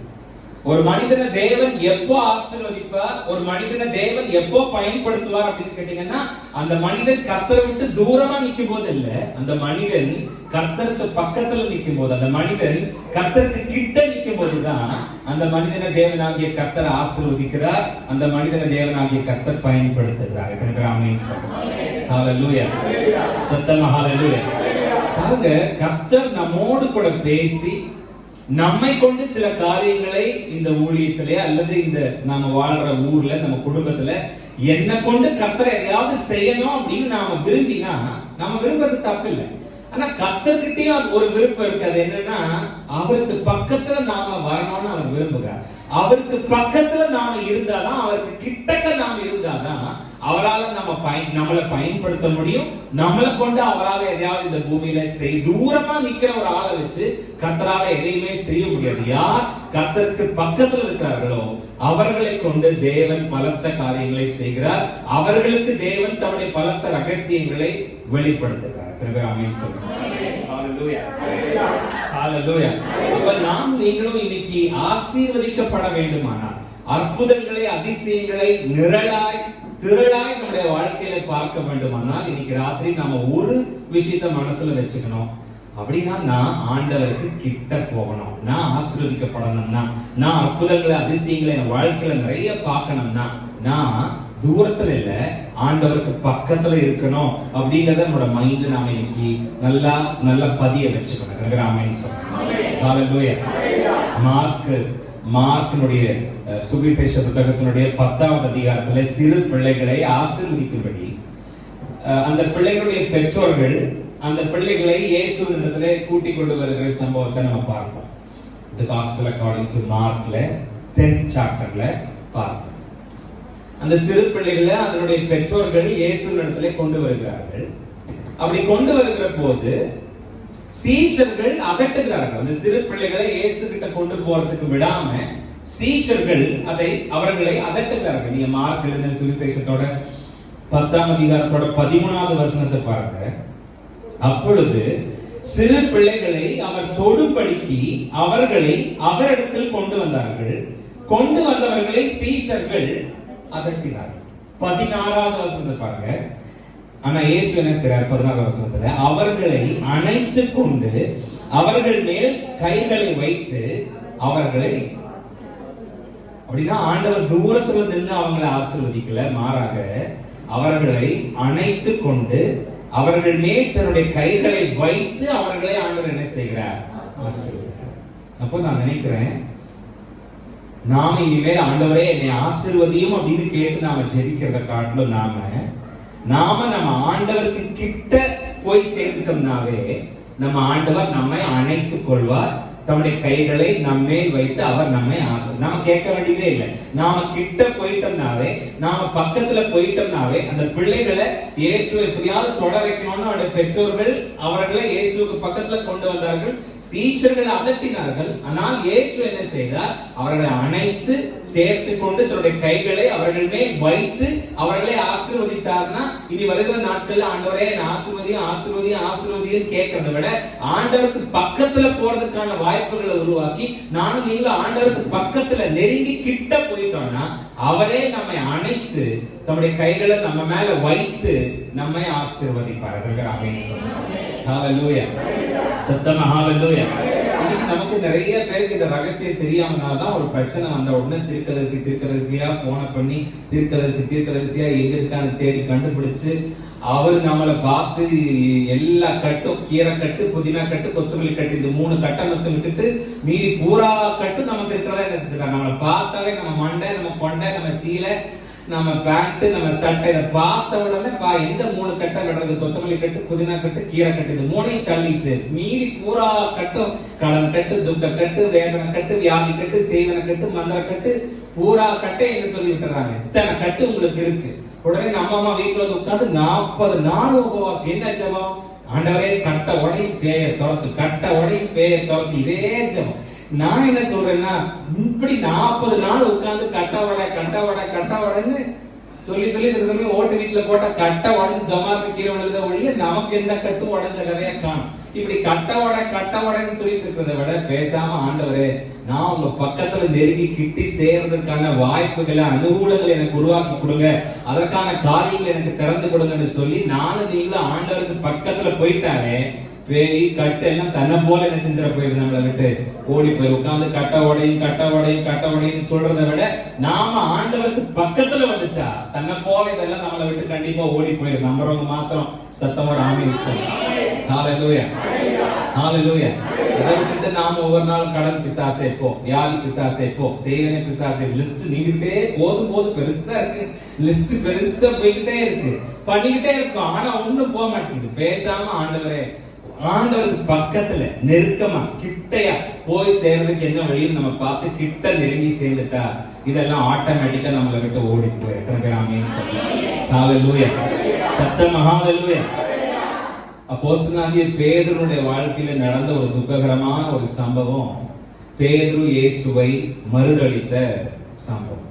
[SPEAKER 1] ஒரு மனிதனை தேவன் எப்போ ஆசீர்வதிப்பார், ஒரு மனிதனை தேவன் எப்போ பயன்படுத்துவார் அப்படின்னு கேட்டீங்கன்னா, அந்த மனிதன் கர்த்தரை விட்டு தூரமா நிற்கும் போது இல்ல, அந்த மனிதன் கர்த்தருக்கு பக்கத்துல நிற்கும் போது, அந்த மனிதன் கர்த்தருக்கு கிட்ட நிற்கும் போதுதான் அந்த மனிதனை தேவனாகிய கர்த்தர் ஆசீர்வதிக்கிறார், அந்த மனிதனை தேவனாகிய கர்த்தர் பயன்படுத்துகிறார். எத்தனை பேர் ஆமென் சொல்லுங்க? ஹல்லேலூயா. சத்தமா ஹல்லேலூயா. பாருங்க, கர்த்தர் நம்மோடு கூட பேசி நம்மை கொண்டு சில காரியங்களை இந்த ஊழியத்திலே அல்லது இந்த நாம வாழ்ற ஊர்ல நம்ம குடும்பத்துல என்ன கொண்டு கர்த்தரை எதையாவது செய்யணும் அப்படின்னு நாம விரும்பினா, நாம விரும்புறது தப்பு இல்லை. ஆனா கர்த்தர்கிட்டயும் ஒரு விருப்பம் இருக்கு. அது என்னன்னா, அவருக்கு பக்கத்துல நாம வரணும்னு அவர் விரும்புகிறார். அவருக்கு பக்கத்துல நாம இருந்தாதான், அவருக்கு கிட்டக்க நாம இருந்தாதான் அவரால் நம்மளை பயன்படுத்த முடியும். நம்மளை கொண்டு அவரால் எதையாவது இந்த பூமியில தூரமா நிக்கிற ஒரு ஆளை வச்சு கர்த்தரால எதையுமே செய்ய முடியாது. யார் கர்த்தருக்கு பக்கத்துல இருக்கிறார்களோ அவர்களை கொண்டு தேவன் பலத்த காரியங்களை செய்கிறார். அவர்களுக்கு தேவன் தன்னுடைய பலத்த ரகசியங்களை வெளிப்படுத்துகிறார். ஆமென் சொல்லுங்க. ஹல்லேலூயா. ஹல்லேலூயா. அப்ப நாம் நீங்களும் இன்னைக்கு ஆசீர்வதிக்கப்பட வேண்டுமானால், அற்புதங்களை அதிசயங்களை நிரலாய் திரளாய் நம்முடைய வாழ்க்கையில பார்க்க வேண்டுமானால், இன்னைக்கு ராத்திரி நாம ஒரு விஷயத்தை மனசுல வச்சுக்கணும். அப்படின்னா, நான் ஆண்டவருக்கு கிட்ட போகணும், நான் ஆசீர்வதிக்கப்படணும்னா, நான் அற்புதங்களை அதிசயங்களை என் வாழ்க்கையில நிறைய பார்க்கணும்னா, நான் தூரத்துல இல்ல, ஆண்டவருக்கு பக்கத்துல இருக்கணும் அப்படிங்கறத நம்மளோட மைண்ட் நாம இன்னைக்கு நல்லா பதிய வச்சுக்கணும். ஆமென் சொல்லுங்க. ஹல்லேலூயா. மார்க்கினுடைய சுவிசேஷ புத்தகத்தினுடைய 10வது அதிகாரத்துல சிறு பிள்ளைகளை ஆசீர்வதிக்கும்படி அந்த பிள்ளைகளுடைய பெற்றோர்கள் அந்த பிள்ளைகளை இயேசுவினிடத்திலே கூட்டிக் கொண்டு வருகிற சம்பவத்தை நம்ம பார்ப்போம். The Gospel according to Markல 10th chapterல பார்ப்போம். அந்த சிறு பிள்ளைகளை அதனுடைய பெற்றோர்கள் இயேசுவினிடத்திலே கொண்டு வருகிறார்கள். அப்படி கொண்டு வருகிற போது சீஷர்கள் அதட்டுகிறார்கள். அந்த சிறு பிள்ளைகளை இயேசு கிட்ட கொண்டு போறதுக்கு விடாம சீஷர்கள் அவர்களை அதட்டுகிறார்கள். நீங்க மார்க் எழுதின சுவிசேஷத்தோட 10ஆம் அதிகாரத்தோட 13வது வசனத்தை பாருங்க. அப்பொழுது சிறு பிள்ளைகளை அவர் தொடும்படிக்கு அவர்களை அவரிடத்தில் கொண்டு வந்தார்கள். கொண்டு வந்தவர்களை சீஷர்கள் அதட்டினார்கள். 16வது வசனத்தை பாருங்க. ஆனா இயேசு என்ன செய்றார்? 16வது வசனத்துல அவர்களை அணைத்துக் கொண்டு அவர்கள் மேல் கைகளை வைத்து அவர்களை, அப்படின்னா ஆண்டவர் தூரத்துல நின்று அவங்களை ஆசீர்வதிக்கல, மாறாக அவர்களை அணைத்துக் கொண்டு அவர்கள் மேல் தன்னுடைய கைகளை வைத்து அவர்களை ஆண்டவர் என்ன செய்கிறார்? ஆசீர்வதிக்கிறார். அப்போ நான் நினைக்கிறேன், நாம இனிமேல் ஆண்டவரே என்னை ஆசீர்வதியும் அப்படின்னு கேட்டு நாம ஜெபிக்கிறத காட்டிலும் நாம நம்ம ஆண்டவருக்கு கிட்ட போய் சேர்ந்துட்டோம்னாவே நம்ம ஆண்டவர் நம்மை அணைத்துக் கொள்வார். தம்முடைய கைகளை நம்மேல் வைத்து அவர் நம்மை நாம கேட்க வேண்டியதே இல்லை. நாம கிட்ட போயிட்டோம்னாவே, நாம பக்கத்துல போயிட்டோம்னாவே, அந்த பிள்ளைகளை இயேசு எப்படியாவது தொட வைக்கணும்னு அவருடைய பெற்றோர்கள் அவர்களை இயேசுக்கு பக்கத்துல கொண்டு வந்தார்கள். சீஷர்கள் அதட்டினார்கள். ஆனால் இயேசு என்ன செய்தார்? அவர்களை அணைத்து சேர்த்து கொண்டு தன்னுடைய கைகளை அவர்கள் மேல் வைத்து அவர்களை ஆசீர்வதித்தார்னா, இனி வருகிற நாட்கள்ல ஆண்டவரே ஆசீர்வதியும் கேட்கறதை விட ஆண்டவருக்கு பக்கத்துல போறதுக்கான வாய்ப்புகளை உருவாக்கி நானும் நீங்களும் ஆண்டவருக்கு பக்கத்துல நெருங்கி கிட்ட போயிட்டோம்னா அவரே நம்மை அணைத்து தம்முடைய கைகளை நம்ம மேல வைத்து நம்மை ஆசீர்வதிப்பார். ஹல்லேலூயா, சத்தமா ஹல்லேலூயா. இன்னைக்கு நமக்கு நிறைய பேருக்கு இந்த ரகசியம் தெரியாமனாலதான் ஒரு பிரச்சனை வந்த உடனே தீர்க்கதரிசியா போன பண்ணி தீர்க்கதரிசியா எங்க இருக்கான்னு தேடி கண்டுபிடிச்சு அவரு நம்மளை பார்த்து எல்லா கட்டும், கீரை கட்டு, புதினா கட்டு, கொத்தமல்லி கட்டு, இந்த 3 கட்டை மட்டும் விட்டுட்டு மீறி பூரா கட்டு நமக்கு இருக்கிறதா என்ன செஞ்சுட்டாங்க? நம்மளை பார்த்தாவே நம்ம மண்டை, நம்ம கொண்டை, நம்ம சீலை, நம்ம பேண்ட், நம்ம சட்டை இதை பார்த்த உடனே எந்த 3 கட்டை விடுறது? கொத்தமல்லி கட்டு, புதினா கட்டு, கீரை கட்டு, இது 3ஐயும் தள்ளிட்டு மீறி பூரா கட்டும், கடன் கட்டு, துக்க கட்டு, வேதனை கட்டு, வியாதி கட்டு, சேவனை கட்டு, மந்திர கட்டு, பூரா கட்டை என்ன சொல்லி விட்டுறாங்க. இத்தனை கட்டு உங்களுக்கு இருக்கு. உடனே நம்ம அம்மா வீட்டுல வந்து உட்காந்து 40 நாள் உபவாசம். என்ன ஜெபம்? ஆண்டவரே கட்ட உடையும் பேய துரத்து, கட்ட உடையும் பேய துரத்து, இதே ஜெபம். நான் என்ன சொல்றேன்னா, இப்படி 40 நாள் உட்கார்ந்து கட்ட உடைன்னு சொல்லி சில சமயம் ஓட்டு வீட்டுல போட்ட கட்ட உடைஞ்சு தமாருக்கு கீழே விழுத ஒழிய நமக்கு எந்த கட்டும் உடைஞ்ச கதையா காணும். இப்படி கட்ட உடைன்னு சொல்லிட்டு இருக்கிறத விட பேசாம ஆண்டவரே நான் உங்க பக்கத்துல நெருங்கி கிட்டி சேர்றதுக்கான வாய்ப்புகளை, அனுகூலங்களை எனக்கு உருவாக்கி கொடுங்க, அதற்கான காரியங்களை எனக்கு திறந்து கொடுங்கன்னு சொல்லி நானும் நீங்களும் ஆண்டவருக்கு பக்கத்துல போயிட்டாலே பேய் கட்டு எல்லாம் தன்னை போல என்ன செஞ்சிட போயிரு, நம்மளை விட்டு ஓடி போய் உட்காந்து கட்ட உடையும் சொல்றதை விட நாம ஆண்டவருக்கு பக்கத்துல வந்துட்டா தன்னை போல இதெல்லாம் நம்மளை விட்டு கண்டிப்பா ஓடி போயிரு. நம்புறவங்க மாத்திரம் சத்தமா ஆமென் சொல்லுங்க. ஹல்லேலூயா, ஹல்லேலூயா. இதை விட்டுட்டு நாம ஒவ்வொரு நாளும் கடன் பிசாசே போ, வியாதி பிசாசே போ, சேவனை பிசாசே, லிஸ்ட் நீங்கிட்டே போதும் பெருசா இருக்கு, லிஸ்ட் பெருசா போய்கிட்டே இருக்கு, பண்ணிக்கிட்டே இருக்கும். ஆனா ஒண்ணும் போக மாட்டேங்குது. பேசாம ஆண்டவருக்கு பக்கத்துல நெருக்கமா கிட்டையா போய் சேர்றதுக்கு என்ன வழியும் நம்ம பார்த்து கிட்ட நெருங்கி சேர்ந்துட்டா இதெல்லாம் ஆட்டோமேட்டிக்கா நம்மளை விட்டு ஓடி போய். எத்தனை பேர் ஆமென் சொல்லுங்க. ஹல்லேலூயா, சத்தமா ஹல்லேலூயா. அப்போஸ்தலனாகிய பேதுருவுடைய வாழ்க்கையில நடந்த ஒரு துக்ககரமான ஒரு சம்பவம், பேதுரு இயேசுவை மறுதலித்த சம்பவம்.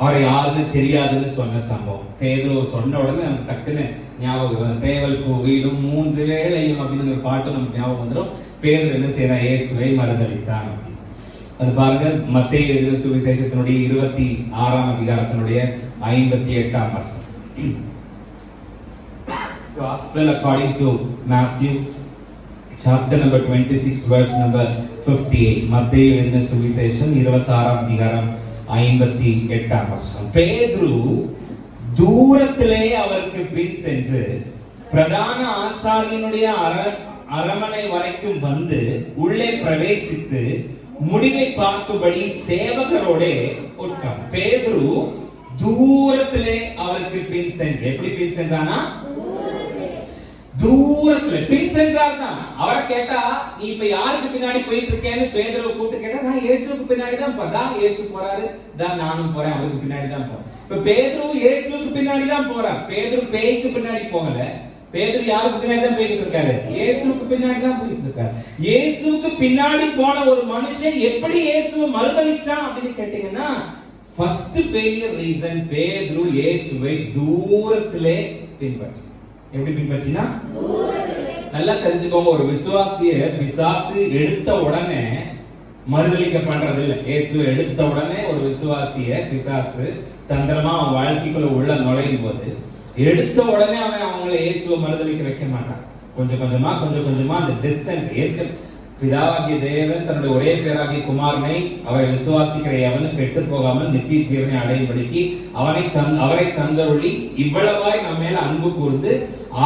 [SPEAKER 1] அவரை யாருன்னு தெரியாதுன்னு சொன்ன சம்பவம். பேதுரு சொன்ன உடனே நமக்கு டக்குன்னு ஞாபகம், சேவல் பூவிலும் 3 வேளையும் அப்படின்னு ஒரு பாட்டு நமக்கு ஞாபகம் வந்துடும். பேதுரு என்ன செய்யறான்? இயேசுவை மறுதலித்தான். அது பாருங்க, மத்தேயு எழுதின சுவிசேஷத்தினுடைய 26ஆம் அதிகாரத்தினுடைய 58ஆம் வசனம். Gospel according to Matthew chapter number 26 verse number 58. மத்தேயு எழுதின சுவிசேஷம் 26ஆம் அதிகாரம் 58ஆம் வசனம். பேதுரு தூரத்திலே அவருக்கு பின் சென்று பிரதான ஆசாரியனுடைய அரமனை வரைக்கும் வந்து உள்ளே பிரவேசித்து முடிவை பார்க்கும்படி சேவகரோட உட்கார். பேதுரு தூரத்திலே அவருக்கு பின் சென்று, எப்படி பின் சென்றானா? தூரத்துல பின் சென்றார்னா, அவரை கேட்டா நீ இப்ப யாருக்கு பின்னாடி போயிட்டு இருக்கேன்னு பேதுருவை கூப்பிட்டு கேட்டா, நான் இயேசுவுக்கு பின்னாடி தான் போறேன், இயேசு போறாரு, தான் நானும் போறேன், அவருக்கு பின்னாடி தான் போறேன். இப்ப பேதுரு இயேசுவுக்கு பின்னாடி தான் போறார். பேதுரு பேய்க்கு பின்னாடி போகல. பேதுரு யாருக்கு பின்னாடி தான் போயிட்டு இருக்காரு? இயேசுவுக்கு பின்னாடி தான் போயிட்டு இருக்காரு. இயேசுவுக்கு பின்னாடி போன ஒரு மனுஷன் எப்படி இயேசுவை மறுதலிச்சான் அப்படின்னு கேட்டீங்கன்னா, ஃபர்ஸ்ட் ஃபெயிலியர் ரீசன், பேதுரு இயேசுவை தூரத்திலே பின்பற்ற. எப்படி பின்பற்றினா? நல்லா தெரிஞ்சுக்கோங்க, ஒரு விசுவாசிய பிசாசு எடுத்த உடனே மறுதலிக்க பண்றது இல்ல. இயேசு எடுத்த உடனே ஒரு விசுவாசிய பிசாசு தந்திரமா அவன் வாழ்க்கைக்குள்ள உள்ள நுழையும் போது எடுத்த உடனே அவங்களை இயேசுவை மறுதலிக்க வைக்க மாட்டான். கொஞ்சம் கொஞ்சமா அந்த டிஸ்டன்ஸ் பிதாவாகிய தேவன் தன்னுடைய ஒரே பேராகிய குமாரனை அவரை விசுவாசிக்கிற எவனும் கெட்டு போகாமல் நித்திய ஜீவனை அடையும்படிக்கு அவரை தந்தருளி இவ்வளவாய் நம்ம மேல அன்பு கூர்ந்து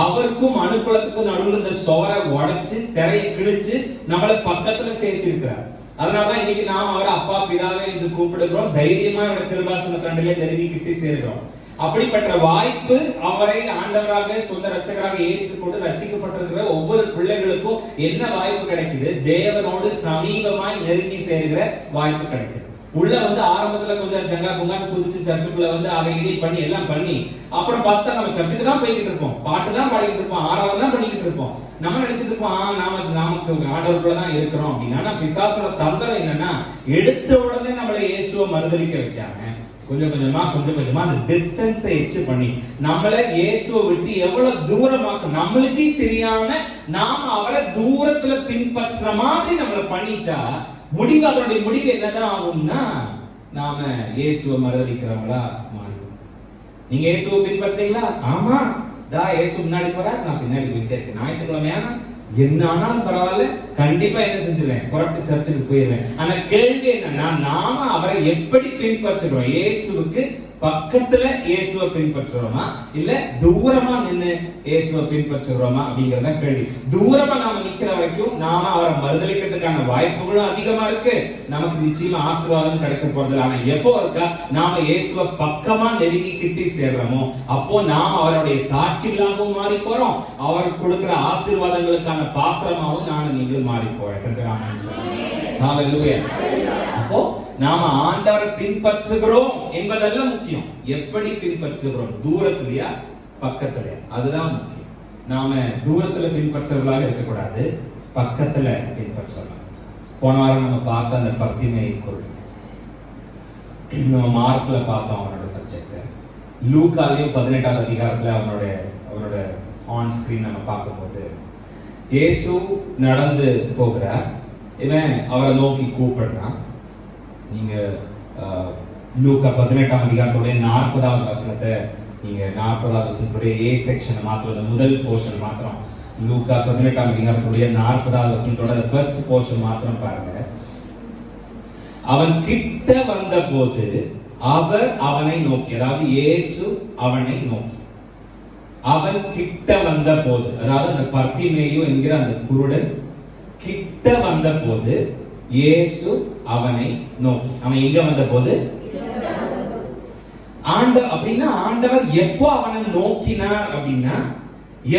[SPEAKER 1] அவருக்கும் அனுகூலத்துக்கும் நடுவில் இந்த சோரை உடைச்சு திரையை கிழிச்சு நம்மளை பக்கத்துல சேர்த்து இருக்கிறார். அதனாலதான் இன்னைக்கு நாம் அவரை அப்பா பிதாவே என்று கூப்பிடுகிறோம். தைரியமா அவருடைய கிருபாசன தண்டிலே நெருங்கி கிட்டி சேர்க்கிறோம். அப்படிப்பட்ட வாய்ப்பு அவரை ஆண்டவராக சொந்த ரட்சகராக ஏற்றுக்கொண்டு ரட்சிக்கப்பட்டிருக்கிற ஒவ்வொரு பிள்ளைகளுக்கும் என்ன வாய்ப்பு கிடைக்குது? தேவனோடு சமீபமாய் நெருங்கி சேர்கிற வாய்ப்பு கிடைக்குது. உள்ள ஆரம்பத்துல கொஞ்சம் ஜங்கா புங்கான்னு குதிச்சு சர்ச்சுக்குள்ள அதை இதை பண்ணி எல்லாம் பண்ணி அப்புறம் பார்த்தா நம்ம சர்ச்சுக்கு தான் போய்கிட்டு இருப்போம், பாட்டு தான் பாடிக்கிட்டு இருப்போம், ஆராதனை தான் பண்ணிக்கிட்டு இருப்போம். நம்ம நினைச்சிட்டு இருப்போம் நமக்கு ஆண்டவருக்குள்ள தான் இருக்கிறோம் அப்படின்னு. ஆனா பிசாசோட தந்திரம் என்னன்னா, எடுத்த உடனே நம்மளை இயேசுவை மறுதலிக்க வைக்காம கொஞ்சம் கொஞ்சமா அந்த டிஸ்டன்ஸை எச்சு பண்ணி நம்மள இயேசுவை விட்டு எவ்வளவு தூரமாக்கும் நம்மளுக்கே தெரியாம நாம அவரை தூரத்துல பின்பற்ற மாதிரி நம்மள பண்ணிட்டா அதனுடைய முடிவு என்னதான் ஆகும்னா, நாம இயேசுவை மறுதலிக்கிறவங்களா மாறிடும். நீங்க இயேசுவை பின்பற்றீங்களா? ஆமா, இயேசு முன்னாடி போறா, நான் பின்னாடி போயிட்டே இருக்கேன். ஞாயிற்றுக்கிழமையான என்ன ஆனாலும் பரவாயில்ல, கண்டிப்பா என்ன செஞ்சிருவேன், புறப்பட்டு சர்ச்சுக்கு போயிருவேன். ஆனா கேள்வி என்னன்னா, நாம அவரை எப்படி பின்பற்றுகிறோம்? இயேசுவுக்கு பக்கத்துல இயேசுவை பின்பற்றுறோமா இல்ல தூரமா நின்று இயேசுவை பின்பற்றுறோமா அப்படிங்கறத கேள்வி. தூரமா நாம நிக்கிற வரைக்கும் நாம அவரை மறுதலிக்கிறதுக்கான வாய்ப்புகளும் அதிகமா இருக்கு, நமக்கு நிச்சயமா ஆசீர்வாதம் கிடைக்க போறது. ஆனா எப்போ இருக்கா நாம இயேசுவை பக்கமா நெருங்கி கிட்டி சேர்றோமோ அப்போ நாம் அவருடைய சாட்சிகளாகவும் மாறி போறோம், அவர் கொடுக்கிற ஆசீர்வாதங்களுக்கான பாத்திரமாகவும் நானும் நீங்களும் மாறி போறோம். அப்போ நாம ஆண்டவரை பின்பற்றுகிறோம் என்பதெல்லாம் முக்கியம். எப்படி பின்பற்றுகிறோம், தூரத்திலயா பக்கத்திலயா, அதுதான் முக்கியம். நாம தூரத்துல பின்பற்றவர்களாக இருக்கக்கூடாது, பக்கத்துல பின்பற்றலாம். போன வாரம் நம்ம பார்த்த அந்த பர்த்திமேயை குருடன், நம்ம மார்க்ல பார்த்தோம் அவனோட சப்ஜெக்ட். லூக்காலையும் 18ஆவது அதிகாரத்துல அவனோட ஆன் ஸ்கிரீன் நம்ம பார்க்கும்போது இயேசு நடந்து போகிறார், இவன் அவரை நோக்கி கூப்பிடுறான். நீங்க லூக்கா 18ஆம் அதிகாரத்துடைய 40வது வசனத்தை நீங்க 40வது வசனத்துடைய ஏ செக்ஷன் மாத்திரம், முதல் போர்ஷன் மாத்திரம், லூக்கா 18ஆம் அதிகாரத்துடைய 40வது வசனத்தோட ஃபர்ஸ்ட் போர்ஷன் மாத்திரம் பாருங்க. அவன் கிட்ட வந்த போது அவர் அவனை நோக்கி, அதாவது இயேசு அவனை நோக்கி, அவன் கிட்ட வந்த போது, அதாவது அந்த பர்த்திமேயு என்கிற அந்த குருடன் கிட்ட வந்த போது இயேசு அவனை நோக்கி. அவன் எங்க வந்த போது? அப்படின்னா ஆண்டவர் எப்போ அவனை நோக்கினார் அப்படின்னா,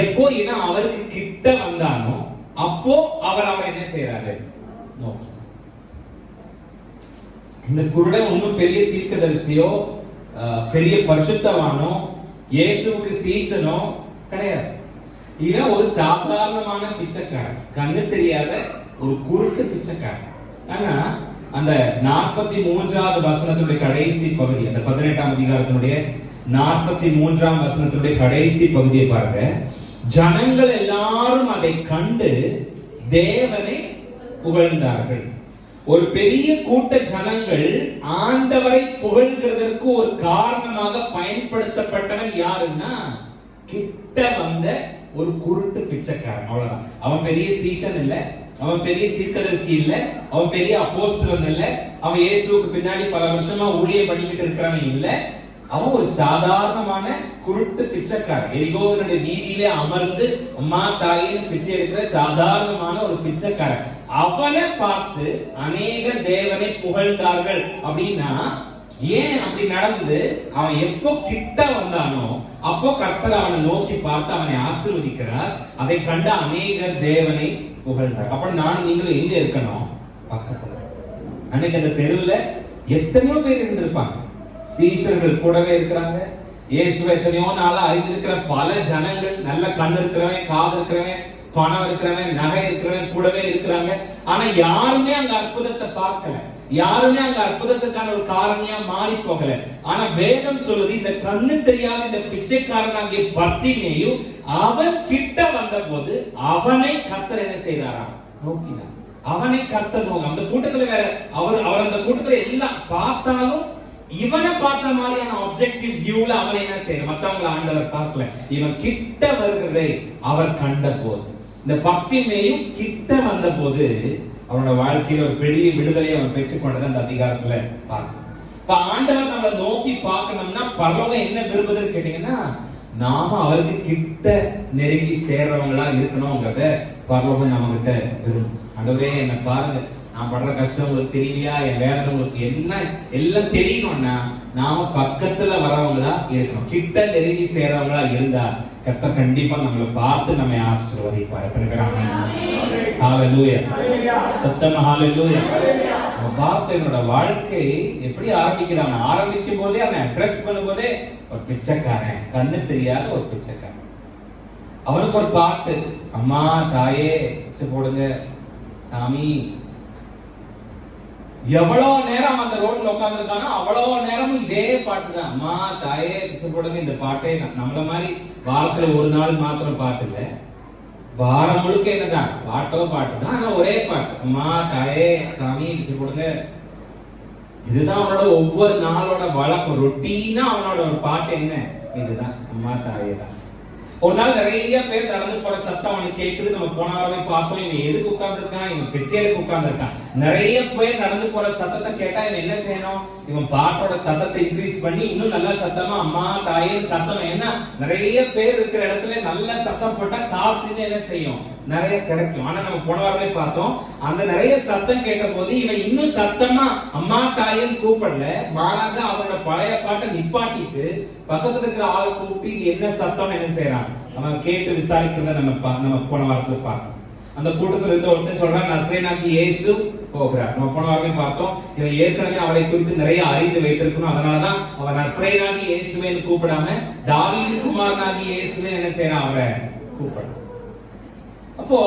[SPEAKER 1] எப்போ ஏன்னா அவருக்கு கிட்ட வந்தானோ அப்போ அவர் என்ன செய்யறாரு, நோக்கி. இந்த குருடன் ஒன்னும் பெரிய தீர்க்கதரிசியோ பெரிய பரிசுத்தவானோ இயேசுவுக்கு சீசனோ கிடையாது. இவன் ஒரு சாதாரணமான பிச்சைக்காரன், கண்ணு தெரியாத ஒரு குருட்டு பிச்சைக்காரன். ஆனா அந்த 43வது வசனத்துடைய கடைசி பகுதி, அந்த 18ஆம் அதிகாரத்தினுடைய 43ஆம் வசனத்துடைய கடைசி பகுதியை பாருங்க. ஜனங்கள் எல்லாரும் அதை கண்டு தேவனை புகழ்ந்தார்கள். ஒரு பெரிய கூட்ட ஜனங்கள் ஆண்டவரை புகழ்கிறதற்கு ஒரு காரணமாக பயன்படுத்தப்பட்டவன் யாருன்னா, கிட்ட வந்த ஒரு குருட்டு பிச்சைக்காரன். அவ்வளவுதான். அவன் பெரிய சீசன் இல்ல, அவன் பெரிய தீர்க்கதரிசி இல்ல, அவன் பெரிய அப்போஸ்தலன் இல்ல, அவன் இயேசுவுக்கு பின்னாடி பல வருஷமா ஊழியம் பண்ணிக்கிட்டு இருக்கிறவன் இல்ல. அவன் ஒரு சாதாரணமான குருட்டு பிச்சைக்காரன். எரிகோவினுடைய வீதியிலே அமர்ந்து அம்மா தாயின்னு பிச்சை எடுக்கிற சாதாரணமான ஒரு பிச்சைக்காரன். அவனை பார்த்து அநேக தேவனை புகழ்ந்தார்கள். அப்படின்னா ஏன் அப்படி நடந்தது? அவன் எப்போ கிட்ட வந்தானோ அப்போ கர்த்தர் அவனை நோக்கி பார்த்து அவனை ஆசீர்வதிக்கிறார். அதை கண்ட அநேகர் தேவனை புகழ்ந்தார். அப்ப நான் நீங்களும் எங்க இருக்கணும்? பக்கத்துல. அன்னைக்கு அந்த தெருவுல எத்தனையோ பேர் இருந்திருப்பாங்க, சீஷர்கள் கூடவே இருக்கிறாங்க. இயேசுவை எத்தனையோ நாளா அறிந்திருக்கிற பல ஜனங்கள், நல்ல கண் இருக்கிறவன், காது இருக்கிறவன், பணம் இருக்கிறவன், நகை இருக்கிறவன் கூடவே இருக்கிறாங்க. ஆனா யாருமே அந்த அற்புதத்தை பார்க்கல. யாருமே அங்க அற்புதத்துக்கான ஒரு காரணியா மாறி போகல. ஆனா வேதம் சொல்லுது, இந்த கண்ணு தெரியாத இந்த பிச்சைக்காரன் அங்கே பர்த்திமேயு அவன் கிட்ட வந்த போது அவனை கர்த்தர் என்ன செய்தாராம், நோக்கினார். அவனை கர்த்தர் நோக்க. அந்த கூட்டத்துல வேற அவர் அந்த கூட்டத்துல எல்லாம் பார்த்தாலும் இவனை பார்த்த மாதிரியான ஆப்ஜெக்டிவ் வியூல அவனை என்ன செய்யற, மத்தவங்களை ஆண்டவர் பார்க்கல. இவன் கிட்ட வருகிறதை அவர் கண்ட போது, இந்த பர்த்திமேயு கிட்ட வந்த போது அவனோட வாழ்க்கையில ஒரு பெரிய விடுதலையை அவன் பெற்றுக்கொண்டதை அந்த அதிகாரத்துல பார்க்கணும். இப்ப ஆண்டவர் நம்மளை நோக்கி பார்க்கணும்னா பரலோகம் என்ன விரும்புதுன்னு கேட்டீங்கன்னா, நாம அவருக்கு கிட்ட நெருங்கி சேர்றவங்களா இருக்கணும்ங்கிறத பரலோகம் நம்ம கிட்ட விரும்பும். ஆண்டவரே என்ன பாருங்க, நான் படுற கஷ்டம் உங்களுக்கு தெரியலையா, என் வேதனை உங்களுக்கு என்ன எல்லாம் தெரியணும்னா நாம பக்கத்துல வரவங்களா இருக்கணும். கிட்ட நெருங்கி சேர்றவங்களா இருந்தா கர்த்தர் கண்டிப்பா நம்மளை பார்த்து நம்ம ஆசீர்வதிப்பார். எத்தனை பேர் ஆமென்? ஹalleluya, சத்தமா ஹalleluya. நம்ம பார்த்து என்னோட வாழ்க்கை எப்படி ஆரம்பிக்கிறான், ஆரம்பிக்கும் போதே அவன் அட்ரஸ் பண்ணும் போதே ஒரு பிச்சைக்காரன், கண்ணு தெரியாத ஒரு பிச்சைக்காரன். அவனுக்கு ஒரு பாட்டு, அம்மா தாயே பிச்சை போடுங்க சாமி. எவ்வளவு நேரம் அந்த ரோட்ல உட்கார்ந்துருக்கானோ அவ்வளவு நேரமும் இதே பாட்டு தான், அம்மா தாயே பிச்சை போடுங்க. இந்த பாட்டே நம்மள மாதிரி வாரத்துல ஒரு நாள் மாத்திரம் பாட்டு இல்ல, வாரம் முழுக்க என்னதான் பாட்டோ பாட்டு தான். ஆனா ஒரே பாட்டு, அம்மா தாயே சாமி பிச்சை போடுங்க. இதுதான் அவனோட ஒவ்வொரு நாளோட வழக்கம், ரொட்டீனா அவனோட ஒரு பாட்டு என்ன, இதுதான் அம்மா தாயே தான். ஒரு நாள் நிறைய பேர் நடந்து போற சத்தம் அவனுக்கு கேட்குது. நம்ம போன வாரமே பார்த்தோம், இவன் எதுக்கு உட்கார்ந்துருக்கான், இவன் பிச்சையிலுக்கு உட்கார்ந்துருக்கான். நிறைய பேர் நடந்து போற சத்தத்தை கேட்டா இவன் என்ன செய்யணும், இவன் பாட்டோட சத்தத்தை இன்க்ரீஸ் பண்ணி இன்னும் நல்ல சத்தமா அம்மா தாயேன்னு கத்தணும். ஏன்னா நிறைய பேர் இருக்கிற இடத்துல நல்ல சத்தம் போட்டா காசுன்னு என்ன செய்யும், நிறைய கிடைக்கும். ஆனா நம்ம போன வாரமே பார்த்தோம், அந்த நிறைய சத்தம் கேட்ட போது இவன் இன்னும் சத்தமா அம்மா தாயேன்னு கூப்பிடல, மாறாக அவனோட பழைய பாட்டை நிப்பாட்டிட்டு பக்கத்துல இருக்கிற ஆளை கூப்பிட்டு இது என்ன சத்தம் என்ன செய்யறான் அவன் கேட்டு விசாரிக்கிறத நம்ம போன வாரத்துல பார்த்தோம். அந்த கூட்டத்துல இருந்து ஒருத்தன் சொல்றான், நசரேனாகி இயேசு போகிறார். நம்ம போன வாரமே பார்த்தோம், இவன் ஏற்கனவே அவரை குறித்து நிறைய அறிந்து வைத்திருக்கணும். அதனாலதான் அவன் நசரேனாகி இயேசுவேன்னு கூப்பிடாம தாவீது குமாரனாகி இயேசுவே என்ன செய்யறான், அவரை கூப்பிடுறான். அப்போ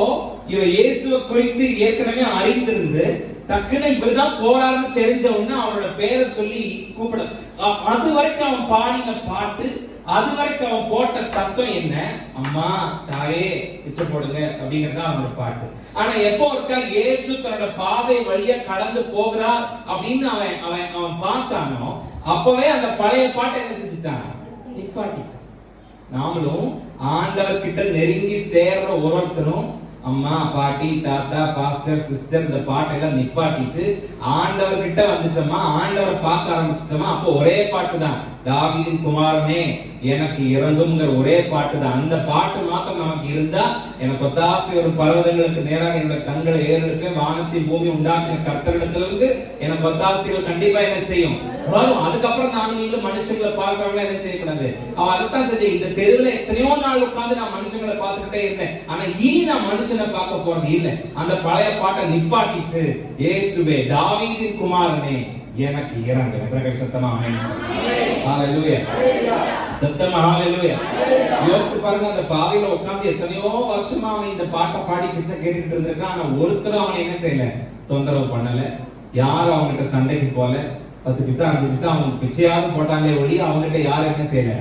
[SPEAKER 1] இவன் இயேசுவை குறித்து ஏற்கனவே அறிந்திருந்து டக்குன்னு இவர்தான் போறாருன்னு தெரிஞ்ச உடனே அவனோட பேரை சொல்லி கூப்பிட, அது வரைக்கும் அவன் பாடின பாட்டு, அது வரைக்கும் அவன் போட்ட சத்தம் என்ன, அம்மா தாயே பிச்சை போடுங்க அப்படிங்கறத அவனோட பாட்டு. ஆனா எப்போ இருக்கா இயேசு தன்னோட பாதை வழியா கடந்து போகிறார் அப்படின்னு அவன் பார்த்தானோ அப்பவே அந்த பழைய பாட்டை என்ன செஞ்சுட்டான், நிப்பாட்டி. நாமளும் ஆண்டவர் கிட்ட நெருங்கி சேர்ற ஒருத்தரும் அம்மா பாட்டி தாத்தா பாஸ்டர் சிஸ்டர் இந்த பாட்டெல்லாம் நிப்பாட்டிட்டு ஆண்டவர் கிட்ட வந்துட்டோமா, ஆண்டவரை பார்க்க ஆரம்பிச்சிட்டோமா, அப்போ ஒரே பாட்டு தான், தாவீதின் குமாரனே எனக்கு இறங்கும்ங்கிற ஒரே பாட்டு தான். அந்த பாட்டு மாத்திரம் நமக்கு இருந்தா, எனக்கு ஒத்தாசை ஒரு பர்வதங்களுக்கு நேராக என்னோட கண்களை ஏறெடுப்பேன், வானத்தின் பூமி உண்டாக்கின கர்த்தரிடத்திலிருந்து எனக்கு ஒத்தாசைகள் கண்டிப்பா என்ன செய்யும் வரும். அதுக்கப்புறம் நானும் நீங்களும் மனுஷங்களை பார்க்கறவங்க என்ன செய்யக்கூடாது, அவன் அதைத்தான் செஞ்சு. இந்த தெருவில் எத்தனையோ நாள் உட்கார்ந்து நான் மனுஷங்களை பார்த்துக்கிட்டே இருந்தேன், ஆனா இனி நான் மனுஷனை பார்க்க போறது இல்லை. அந்த பழைய பாட்டை நிப்பாட்டிட்டு இயேசுவே தாவீதின் குமாரனே எனக்கு இறங்கு. எத்தனை பேர் சத்தமா ஆமென் சொல்லுங்க? ஹalleluya, சத்தமா ஹalleluya. யோசித்து பாருங்க, அந்த பாதையில உட்கார்ந்து எத்தனையோ வருஷமா அவன் இந்த பாட்டை பாடி பிச்சை கேட்டுக்கிட்டு இருந்திருக்கான். ஆனா ஒருத்தரும் அவனை என்ன செய்யல, தொந்தரவு பண்ணல, யாரும் அவங்ககிட்ட சண்டைக்கு போல, 10 பைசா 5 பைசா அவங்க பிச்சையாவது போட்டாங்களே ஒளி அவங்ககிட்ட யாரும் என்ன செய்யல.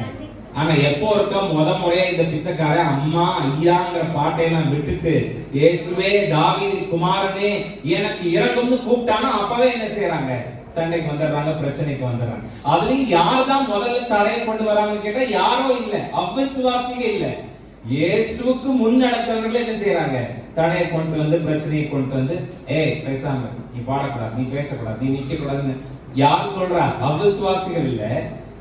[SPEAKER 1] ஆனா எப்போ இருக்க முறையா இந்த பிச்சைக்காரன் அம்மா ஐயாங்கிற பாட்டையெல்லாம் விட்டுட்டு இயேசுவே தாவீதின் குமாரனே எனக்கு இறங்கும்னு கூப்பிட்டானா அப்பவே என்ன செய்யறாங்க, சண்டைக்கு வந்துடுறாங்க, பிரச்சனைக்கு வந்துடுறாங்க. அதுலயும் யார்தான் முதல்ல தடையை கொண்டு வராங்க கேட்டா யாரோ இல்ல, அவிசுவாசிக இல்ல, இயேசுவுக்கு முன் நடக்கிறவர்கள் என்ன செய்யறாங்க, தடையை கொண்டு வந்து பிரச்சனையை கொண்டு வந்து, ஏய் பேசாம நீ பாடக்கூடாது, நீ பேசக்கூடாது, நீ நிக்க கூடாதுன்னு யார் சொல்றா, அவிசுவாசிகள் இல்ல,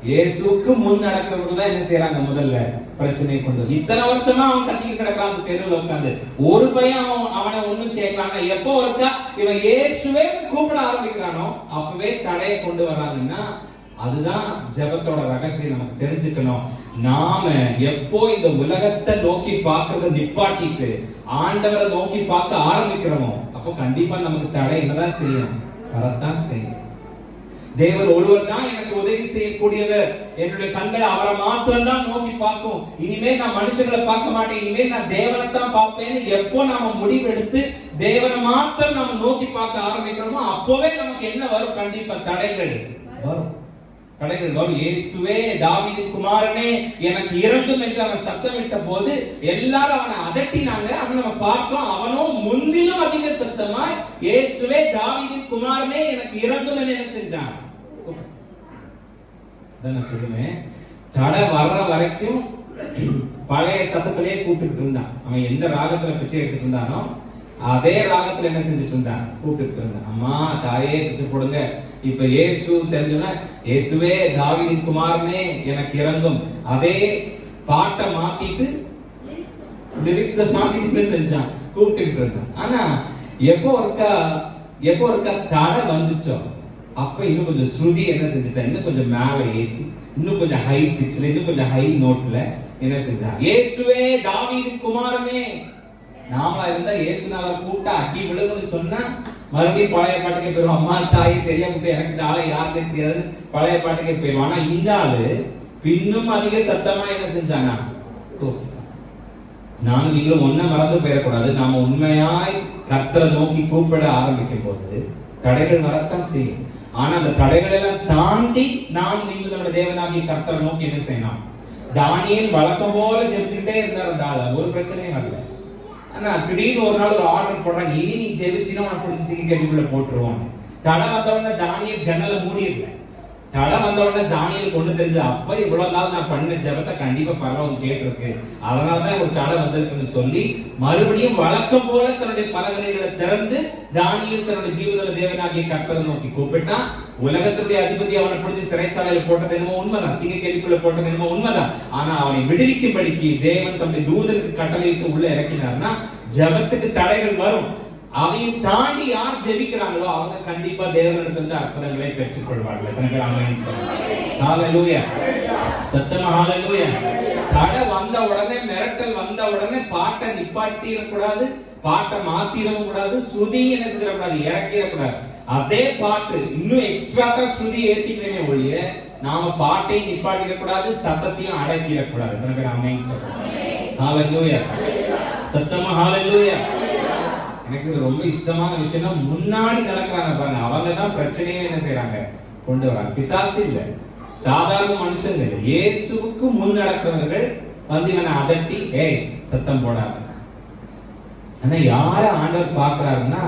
[SPEAKER 1] இயேசுவுக்கு முன் நடக்கிறவர்கள் தான் என்ன செய்யறாங்க, முதல்ல பிரச்சனை கொண்டு. இத்தனை வருஷமா அவன் கத்திட்டு கிடக்கிறான் அந்த தெருவில் உட்கார்ந்து, ஒரு பையன் அவனை ஒண்ணும் கேட்கறாங்க. எப்போ இருக்கா இவன் இயேசுவே கூப்பிட ஆரம்பிக்கிறானோ அப்பவே தடையை கொண்டு வராங்கன்னா, அதுதான் ஜெபத்தோட ரகசியம். நமக்கு தெரிஞ்சுக்கணும், நாம எப்போ இந்த உலகத்தை நோக்கி பார்க்கறத நிப்பாட்டிட்டு ஆண்டவரை நோக்கி பார்க்க ஆரம்பிக்கிறோமோ அப்போ கண்டிப்பா நமக்கு தடை என்னதான் செய்யும், வரத்தான் செய்யும். தேவன் ஒருவர் தான் எனக்கு உதவி செய்யக்கூடியவர். என்னுடைய கண்கள் அவரை மாத்திரம் தான் நோக்கி பார்க்கும். இனிமேல் நான் மனுஷங்களை பார்க்க மாட்டேன், இனிமேல் நான் தேவனை தான் பார்ப்பேன்னு எப்போ நாம முடிவெடுத்து தேவனை மாத்திரம் நம்ம நோக்கி பார்க்க ஆரம்பிக்கிறோமோ அப்பவே நமக்கு என்ன வரும்? கண்டிப்பா தடைகள் வரும். தடைகள் வரும். இயேசுவே தாவீதின் குமாரனே எனக்கு இரங்கும் என்று அவன் சத்தமிட்ட போது எல்லாரும் அவனை அதட்டினாங்க. அவன் நம்ம பார்த்தோம், அவனும் முன்னிலும் அதிக சத்தமாய் இயேசுவே தாவீதின் குமாரனே எனக்கு இரங்கும் என்று என்ன செஞ்சான்? நான் சொல்லுவேன், தடை வர்ற வரைக்கும் பழைய சத்தத்திலே கூப்பிட்டு இருந்தான். அவன் எந்த ராகத்துல பிச்சை எடுத்துட்டு இருந்தானோ அதே ராகத்துல என்ன செஞ்சுட்டு இருந்தான்? கூப்பிட்டு இருந்தான். அம்மா தாயே பிச்சை போடுங்க. இப்ப இயேசு தெரிஞ்சுனா இயேசுவே தாவீதின் குமாரனே எனக்கு இரங்கும், அதே பாட்டை மாத்திட்டு லிரிக்ஸ் மாத்திட்டு செஞ்சான், கூப்பிட்டு இருந்தான். ஆனா எப்போ ஒருக்கா தடை வந்துச்சோ அப்ப இன்னும் கொஞ்சம் ஸ்ருதி என்ன செஞ்சுட்டான்? இன்னும் கொஞ்சம் மேல ஏற்றி இன்னும் கொஞ்சம் ஹை பிட்ச்ல இன்னும் கொஞ்சம் ஹை நோட்ல என்ன செஞ்சான்? இயேசுவே தாவீதின் குமாரனே. நாமளா இருந்தா இயேசுனால கூப்பிட்டா அடி விழுகுன்னு சொன்னா மறுபடியும் பழைய பாட்டுக்கே போயிடும். அம்மா தாயே தெரியாம எனக்கு இந்த ஆளை யாருக்கே தெரியாது, பழைய பாட்டுக்கே போயிடும். ஆனா இந்த ஆளு பின்னும் அதிக சத்தமா என்ன செஞ்சானா? நானும் நீங்களும் ஒன்ன மறந்து போயிடக்கூடாது. நாம உண்மையாய் கர்த்தரை நோக்கி கூப்பிட ஆரம்பிக்கும் போது தடைகள் வரத்தான் செய்யும். ஆனா அந்த தடைகளை எல்லாம் தாண்டி நாம் நீங்கள் நம்முடைய தேவனாகிய கர்த்தரை நோக்கி என்ன செய்யணும்? தானியேல் வழக்கம் போல ஜெபிச்சுக்கிட்டே இருந்தார். அந்த ஆள ஒரு பிரச்சனையும் வரல. ஆனா திடீர்னு ஒரு நாள் ஒரு ஆர்டர் போடுறாங்க, இனி நீ ஜெபிச்சினா உனக்கு பிடிச்சி சிக்கி கட்டிக்குள்ள போட்டுருவாங்க. தடை வந்தவொடனே தானியேல் ஜன்னலை மூடிடுறேன். தடை வந்தவொடனே தானியேலுக்கு ஒண்ணு தெரிஞ்சது, அப்ப இவ்வளவு நாள் நான் பண்ண ஜெபத்தை கண்டிப்பா பரவாயில்ல கேட்டிருக்கு, அதனாலதான் ஒரு தடை வந்திருக்குன்னு சொல்லி மறுபடியும் வழக்கம் போல தன்னுடைய பலகலைகளை திறந்து தானியேல் தன்னுடைய ஜீவன தேவனாகிய கர்த்தரை நோக்கி கூப்பிட்டான். உலகத்துடைய அதிபதி அவனை பிடிச்சி சிறைச்சாலையில போட்டது என்னமோ உண்மைதான், சிங்க கேள்விக்குள்ள போட்டது என்னமோ உண்மைதான். ஆனா அவனை விடுவிக்கும்படிக்கு தேவன் தன்னுடைய தூதனுக்கு கட்டளையிட்டு உள்ள இறக்கினார்னா ஜெபத்துக்கு தடைகள் வரும். அதையும் தாண்டி யார் ஜெபிக்கிறாங்களோ அவங்க கண்டிப்பா தேவனிடத்திலிருந்து அற்புதங்களை பெற்றுக் கொள்வார்கள். எத்தனை பேர் ஆமென் சொல்லுங்க? ஹalleluya. சத்தமா ஹalleluya. தடை வந்த உடனே, மிரட்டல் வந்த உடனே பாட்டை நிப்பாட்டிட கூடாது, பாட்டை மாத்திடவும் கூடாது, ஸ்ருதி என்ன செஞ்சிட கூடாது? இறக்கிட கூடாது. அதே பாட்டு இன்னும் எக்ஸ்ட்ராக்கா ஸ்ருதி ஏத்திக்கணுமே ஒழிய நாம பாட்டையும் நிப்பாட்டிட கூடாது, சத்தத்தையும் அடக்கிட கூடாது. எத்தனை பேர் ஆமென் சொல்லுங்க? ஹalleluya. சத்தமா ஹalleluya. எனக்கு ரொம்ப இஷ்டமான விஷயம், முன்னாடி நடக்கிறாங்க பாருங்க, அவங்க தான் பிரச்சனையே என்ன செய்யறாங்க? கொண்டு வராங்க. பிசாசு இல்ல, சாதாரண மனுஷங்க இல்ல, இயேசுவுக்கு முன் நடக்கிறவர்கள் வந்து இவனை அதட்டி ஏய் சத்தம் போடாத. ஆனா யார ஆண்டவர் பார்க்கிறாருன்னா,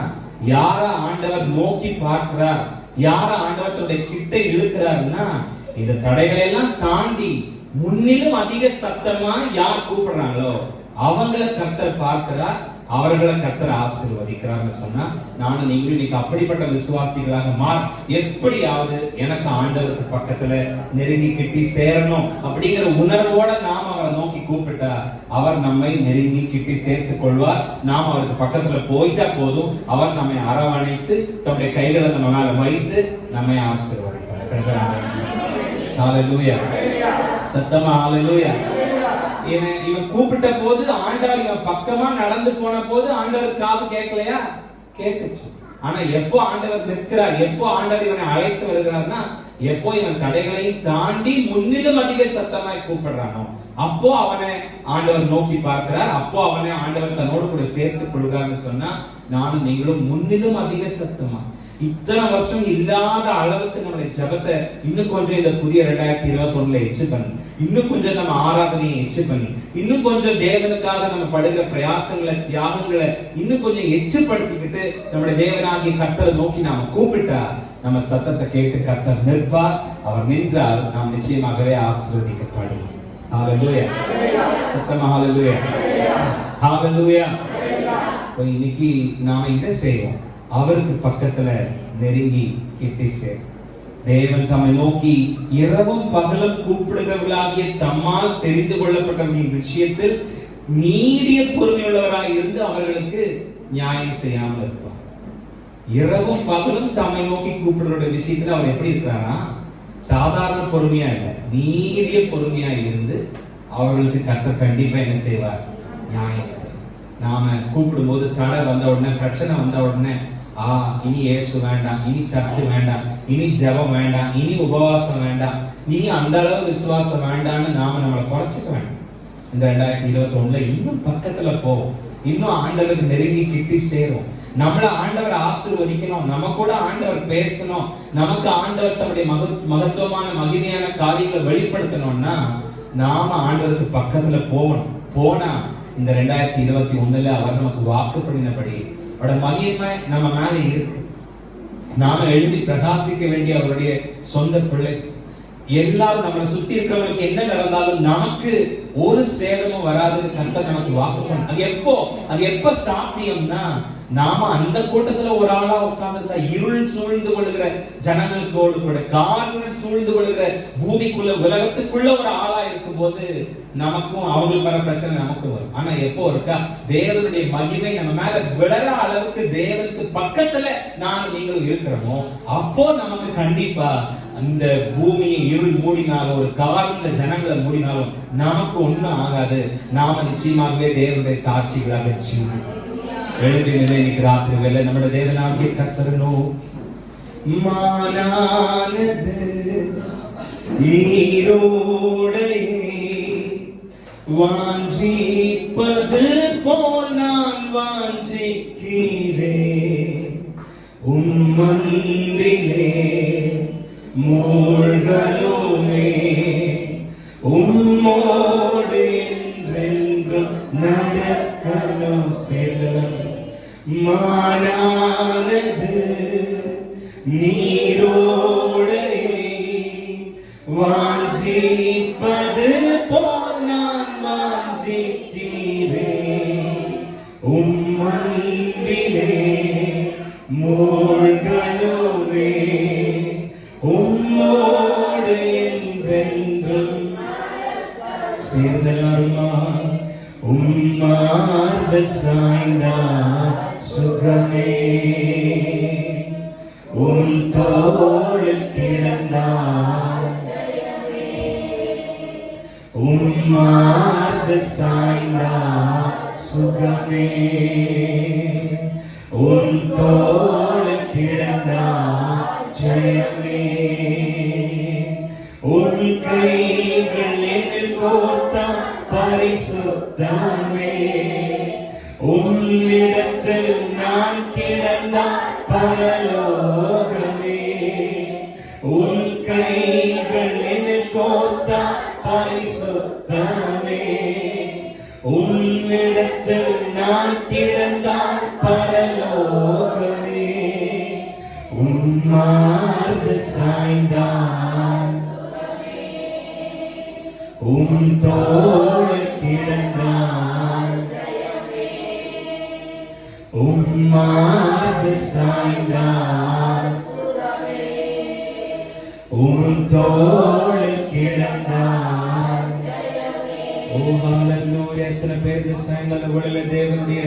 [SPEAKER 1] யார ஆண்டவர் நோக்கி பார்க்கிறார், யார ஆண்டவர் தன்னுடைய கிட்ட இழுக்கிறாருன்னா இந்த தடைகளை எல்லாம் தாண்டி முன்னிலும் அதிக சத்தமா யார் கூப்பிடுறாங்களோ அவங்கள கர்த்தர் பார்க்கிறார், அவர்களை கர்த்தர் ஆசீர்வதிக்கிறார்னு சொன்னா நானும் நீங்களும் இன்னைக்கு அப்படிப்பட்ட விசுவாசிகளாக எப்படியாவது எனக்கு ஆண்டவருக்கு பக்கத்துல நெருங்கி கிட்டி சேரணும் அப்படிங்கிற உணர்வோட நாம் அவரை நோக்கி கூப்பிட்டா அவர் நம்மை நெருங்கி கிட்டி சேர்த்துக் கொள்வார். நாம் அவருக்கு பக்கத்துல போயிட்டா போதும், அவர் நம்மை அரவணைத்து தன்னுடைய கைகளை நம்ம மேல வைத்து நம்மை ஆசீர்வதிப்பார். ஹalleluya. சத்தமா ஹalleluya. இவன் கூப்பிட்ட போது ஆண்டவர் இவன் பக்கமா நடந்து போன போது ஆண்டவர் காது கேட்கலையா? கேட்டுச்சு. ஆனா எப்போ ஆண்டவர் நிற்கிறார், எப்போ ஆண்டவர் இவனை அழைத்து வருகிறார்னா எப்போ இவன் தடைகளையும் தாண்டி முன்னிலும் அதிக சத்தமாய் கூப்பிடுறானோ அப்போ அவனை ஆண்டவர் நோக்கி பார்க்கிறார், அப்போ அவனை ஆண்டவர் தன்னோடு கூட சேர்த்துக் கொள்கிறார்னு சொன்னா நானும் நீங்களும் முன்னிலும் அதிக சத்தமா இத்தனை வருஷம் இல்லாத அளவுக்கு நம்முடைய ஜெபத்தை இன்னும் கொஞ்சம் இந்த புதிய 2021 எச்சு பண்ணி, இன்னும் கொஞ்சம் நம்ம ஆராதனையை எச்சு பண்ணி, இன்னும் கொஞ்சம் தேவனுக்காக நம்ம படுகிற பிரயாசங்களை தியாகங்களை இன்னும் கொஞ்சம் எச்சுப்படுத்திக்கிட்டு நம்முடைய தேவனாகிய கர்த்தரை நோக்கி நாம கூப்பிட்டா நம்ம சத்தத்தை கேட்டு கர்த்தர் நிற்பார். அவர் நின்றால் நாம் நிச்சயமாகவே ஆசீர்வதிக்கப்படுவோம். ஹalleluya. சத்தமா ஹalleluya. ஹalleluya. இன்னைக்கு நாம இதை செய்வோம், அவருக்கு பக்கத்துல நெருங்கி கிட்டி சேர். தேவன் தம்மை நோக்கி இரவும் பகலும் கூப்பிடுகிறவர்களாகிய தம்மால் தெரிந்து கொள்ளப்பட்டவர்களின் விஷயத்தில் நீடிய பொறுமையுள்ளவராக இருந்து அவர்களுக்கு நியாயம் செய்யாமல் இருப்பார். இரவும் பகலும் தம்மை நோக்கி கூப்பிடுற விஷயத்துல அவர் எப்படி இருக்கிறாரா? சாதாரண பொறுமையா இல்ல, நீடிய பொறுமையா இருந்து அவர்களுக்கு கர்த்தர் கண்டிப்பா என்ன செய்வார்? நியாயம் செய்வார். நாம கூப்பிடும் போது தடை வந்த உடனே, பிரச்சனை வந்த உடனே இனி இயேசு வேண்டாம், இனி சர்ச்சு வேண்டாம், இனி ஜெபம் வேண்டாம், இனி உபவாசம் வேண்டாம், இனி அந்த அளவு விசுவாசம் வேண்டாம்னு நாம நம்மளை குறைச்சிக்க வேண்டாம். இந்த 2021 இன்னும் பக்கத்துல போவோம், இன்னும் ஆண்டவருக்கு நெருங்கி கிட்டி சேரும். நம்மள ஆண்டவர் ஆசீர்வதிக்கணும், நம்ம கூட ஆண்டவர் பேசணும், நமக்கு ஆண்டவர் தன்னுடைய மகத்துவமான மகிமையான காரியங்களை வெளிப்படுத்தணும்னா நாம ஆண்டவருக்கு பக்கத்துல போகணும். போனா இந்த 2021 அவர் நமக்கு வாக்கு பண்ணினபடி அவரோட மகிமை நம்ம மேல இருக்கு. நாம எழுதி பிரகாசிக்க வேண்டிய அவருடைய சொந்த பிள்ளை. எல்லாரும் நம்மளை சுத்தி இருக்கிறவங்களுக்கு என்ன நடந்தாலும் நமக்கு ஒரு சேதமும் வராதுன்னு கர்த்தர் நமக்கு வாக்கு பண்ண. அது எப்போ சாத்தியம்னா நாம அந்த கூட்டத்துல ஒரு ஆளா உட்கார்ந்து இருள் சூழ்ந்து கொள்கிற ஜனங்களோடு கூட, காரில் சூழ்ந்து கொள்கிற பூமிக்குள்ள உலகத்துக்குள்ள ஒரு ஆளா இருக்கும் போது நமக்கும் அவங்களுக்கு வர பிரச்சனை நமக்கு வரும். ஆனா எப்போ இருக்கா தேவனுடைய மகிமை நம்ம மேல விழற அளவுக்கு தேவனுக்கு பக்கத்துல நானும் நீங்களும் இருக்கிறோமோ அப்போ நமக்கு கண்டிப்பா அந்த பூமியை இருள் மூடினாலும் ஒரு கார்ல ஜனங்களை மூடினாலும் நமக்கு ஒண்ணும் ஆகாது. நாம நிச்சயமாகவே தேவனுடைய சாட்சிகளாக எழுதினதே இன்னைக்கு ராத்திரி வேலை நம்முடைய தேவனாகிய கர்த்தர் நோக்கி மானானது நீரோடையே வாஞ்சிப்பது போல் நான் வாஞ்சிக்கிறேன். உம்மன்பிலே மூழ்கலுமே உம்மோடு என்றென்றும் நடக்கணும் செல்லும். மானானது நீரோடையே வாஞ்சிப்பது போல் நான் வாஞ்சிக்கிறேன். உம்மன்பிலே மூழ்கலுமே உம்மோடு என்றென்றும் சேர்ந்தலாருமா. உம்மார்பு சாய்ந்தார் சுகமே, உம் தோளில் கிடந்தார். உம்மார்பு சாய்ந்தார் சுகமே, உம் தோளில் கிடந்தார் ஜெயமே. உன் கைகள் என்னில் கோர்த்தார் பரிசுத்தமே, உம்மிடத்தில் நான் கிடந்தார் பரலோகமே. உன் கைகள் என்னில் கோர்த்தார் பரிசுத்தமே, உம்மிடத்தில் நான் கிடந்தார் பரலோகமே. உம்மார்பு சாய்ந்தார், உம் தோளில் கிடந்தார். உம்மார்பு சாய்ந்தார், உம் தோளில் கிடந்தார். ஓ ஹalleluya. எத்தனை பேர் இந்த சாயங்கால வேளையில தேவனுடைய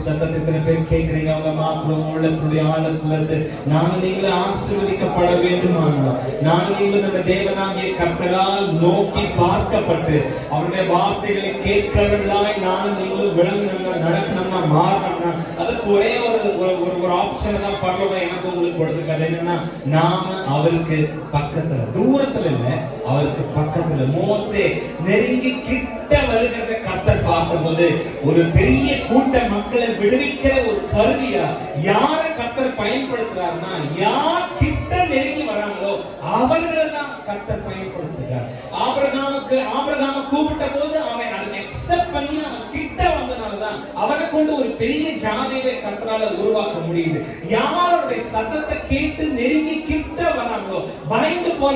[SPEAKER 1] சத்தத்தை எத்தனை பேர் கேட்கிறீங்க? அவங்க மாத்திரம் உள்ளத்துடைய ஆழத்துல இருந்து நானும் நீங்களும் ஆசீர்வதிக்கப்பட வேண்டுமானா, நானும் நீங்களும் நம்ம தேவனாகிய கர்த்தரால் நோக்கி பார்க்கப்பட்டு அவருடைய வார்த்தைகளை கேட்கிறவர்களாய் நானும் நீங்களும் விளங்கணும்னா, நடக்கணும்னா, மாறணும்னா அதுக்கு ஒரே ஒரு ஆப்ஷன் தான் பரலோகம் எனக்கு உங்களுக்கு கொடுத்துருக்காரு. என்னன்னா நாம அவருக்கு பக்கத்துல, தூரத்துல இல்ல, அவருக்கு பக்கத்துல. மோசே நெருங்கி கிட்ட வருகிறத கர்த்தர் பார்த்தபோது ஒரு பெரிய கூட்ட மக்களை விடுவிக்கிற ஒரு கருவியா யார கர்த்தர் பயன்படுத்துறாருன்னா, யார் கிட்ட நெருங்கி வராங்களோ அவர்களை தான் கர்த்தர் பயன்படுத்துகிறார். ஆபிரகாம கூப்பிட்ட போது அவன் அதை அக்செப்ட் பண்ணி அவன் கிட்ட வந்தனாலதான் அவனை கொண்டு ஒரு பெரிய ஜாதியை கர்த்தரால உருவாக்க முடியுது. யாருடைய சத்தத்தை கேட்டு நெருங்கி கிட்ட வராங்களோ பயந்து போல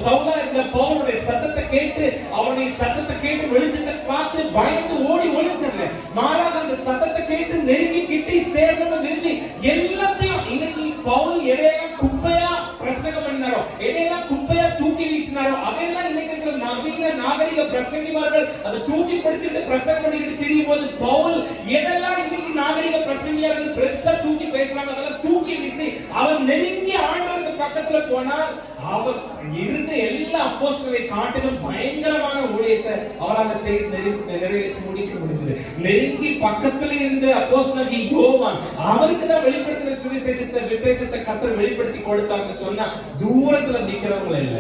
[SPEAKER 1] சவுலா இருந்த பவுலுடைய சத்தத்தை கேட்டு அவனுடைய சத்தத்தை கேட்டு வெளிச்சத்தை பார்த்து பயந்து ஓடி ஒளிச்சல, மாறாக அந்த சத்தத்தை கேட்டு நெருங்கி கிட்டி சேரணும் விரும்பி எல்லாத்தையும் இன்னைக்கு பவுல் எதையெல்லாம் குப்பையா பிரசங்கம் பண்ணினாரோ, எதையெல்லாம் குப்பையா தூக்கி வீசினாரோ, அதெல்லாம் இன்னைக்கு இருக்கிற நவீன நாகரிக பிரசங்கிமார்கள் அதை தூக்கி பிடிச்சிட்டு பிரசங்கம் பண்ணிட்டு திரியும் போது பவுல் எதெல்லாம் இன்னைக்கு நாகரிக பிரசங்கியார்கள் பெருசா தூக்கி பேசுறாங்க அதெல்லாம் தூக்கி வீசி அவர் நெருங்கி ஆண்டவருக்கு பக்கத்துல போனால் அவர் இருந்த எல்லா அப்போஸ்தலரை காட்டிலும் பயங்கரமான ஊழியத்தை அவரால் செய்து நிறைவேற்றி முடிக்க முடிந்தது. நெருங்கி பக்கத்துல இருந்த அப்போஸ்தலனாகிய யோவான் அவருக்கு தான் வெளிப்படுத்தின விசேஷத்தை கர்த்தர் வெளிப்படுத்தி கொடுத்தாருன்னு சொன்னா தூரத்துல நிக்கிறவங்க இல்ல,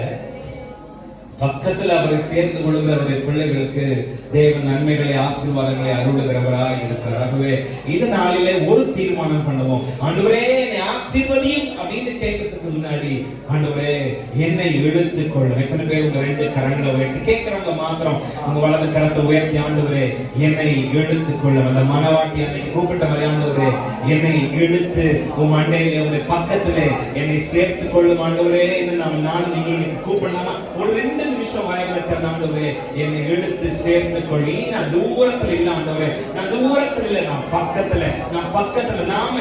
[SPEAKER 1] பக்கத்துல அவரை சேர்ந்து கொள்கிறவருடைய பிள்ளைகளுக்கு தேவன் நன்மைகளை ஆசீர்வாதங்களை அருளுகிறவராய் இருக்கிறார். ஆகவே இந்த நாளிலே ஒரு தீர்மானம் பண்ணுவோம். ஆண்டவரே என்னை ஆசீர்வதியும் அப்படின்னு கேட்கறதுக்கு முன்னாடி ஆண்டவரே என்னை இழுத்துக் கொள்ளும். எத்தனை பேர் உங்க ரெண்டு கரங்களை உயர்த்தி கேட்கிறவங்க மாத்திரம் உங்க வலது கரத்தை உயர்த்தி ஆண்டவரே என்னை இழுத்துக் கொள்ளும். அந்த மனவாட்டி அன்னைக்கு கூப்பிட்ட மாதிரி ஆண்டவரே என்னை இழுத்து உன் அண்டையிலே உங்க பக்கத்திலே என்னை சேர்த்துக் கொள்ளும் ஆண்டவரே என்று நானும் நீங்களும் கூப்பிடலாமா? ஒரு 2 நிமிஷம் வாய்களை திறந்து ஆண்டவரே என்னை இழுத்து சேர்த்துக் கொள்ளி. நான் தூரத்துல இல்ல ஆண்டவரே, நான் தூரத்துல இல்ல, நான் பக்கத்துல நாம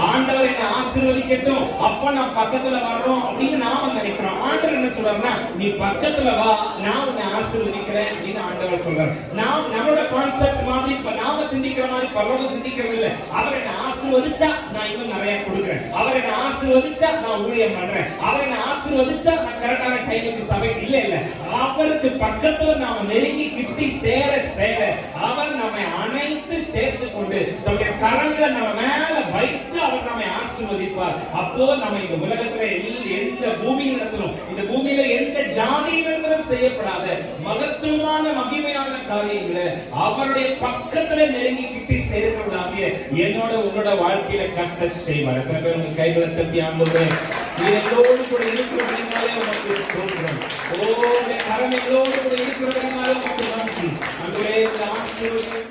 [SPEAKER 1] ஆண்டவர் என்னை ஆசீர்வதிக்கட்டும் அப்ப நான் பக்கத்துல வர்றோம் அப்படின்னு நாம நினைக்கிறோம். ஆண்டவர் என்ன சொல்றாருன்னா நீ பக்கத்துல வா நான் உன்னை ஆசீர்வதிக்கிறேன் அப்படின்னு ஆண்டவர் சொல்றாரு. நம்மளோட கான்செப்ட் மாதிரி இப்ப நாம சிந்திக்கிற மாதிரி பரலோகம் சிந்திக்கிறது இல்ல. அவர் என்னை ஆசீர்வதிச்சா நான் இன்னும் நிறைய கொடுக்கிறேன், அவர் என்னை ஆசீர்வதிச்சா நான் ஊழியம் பண்றேன், அவர் என்னை ஆசீர்வதிச்சா நான் கரெக்டான டைமுக்கு சபைக்கு இல்ல. அவருக்கு பக்கத்துல நாம நெருங்கி கிட்டி சேர அவர் நம்மை அணைத்து சேர்த்து கொண்டு தன்னுடைய கரங்களை நம்ம மேல வைத்து அவர் நம்மை ஆசீர்வதிப்பார். அப்போ நம்ம இந்த உலகத்துல எந்த பூமியிடத்திலும் இந்த பூமியில எந்த ஜாதியிடத்திலும் செய்யப்படாத மகத்துவமான மகிமையான காரியங்களை அவருடைய பக்கத்துல நெருங்கி கிட்டி சேர்க்கிறவர்களாக என்னோட உங்களோட வாழ்க்கையில கட்ட செய்வார். எத்தனை பேர் உங்க கைகளை தட்டி ஆண்டவரே எல்லோரும் கூட இருக்கிறவர்களாலே உமக்கு ஸ்தோத்திரம். கரங்களோடு கூட இருக்கிறவர்களாலே உமக்கு நன்றி. ஆண்டவரே ஆசீர்வதியும்.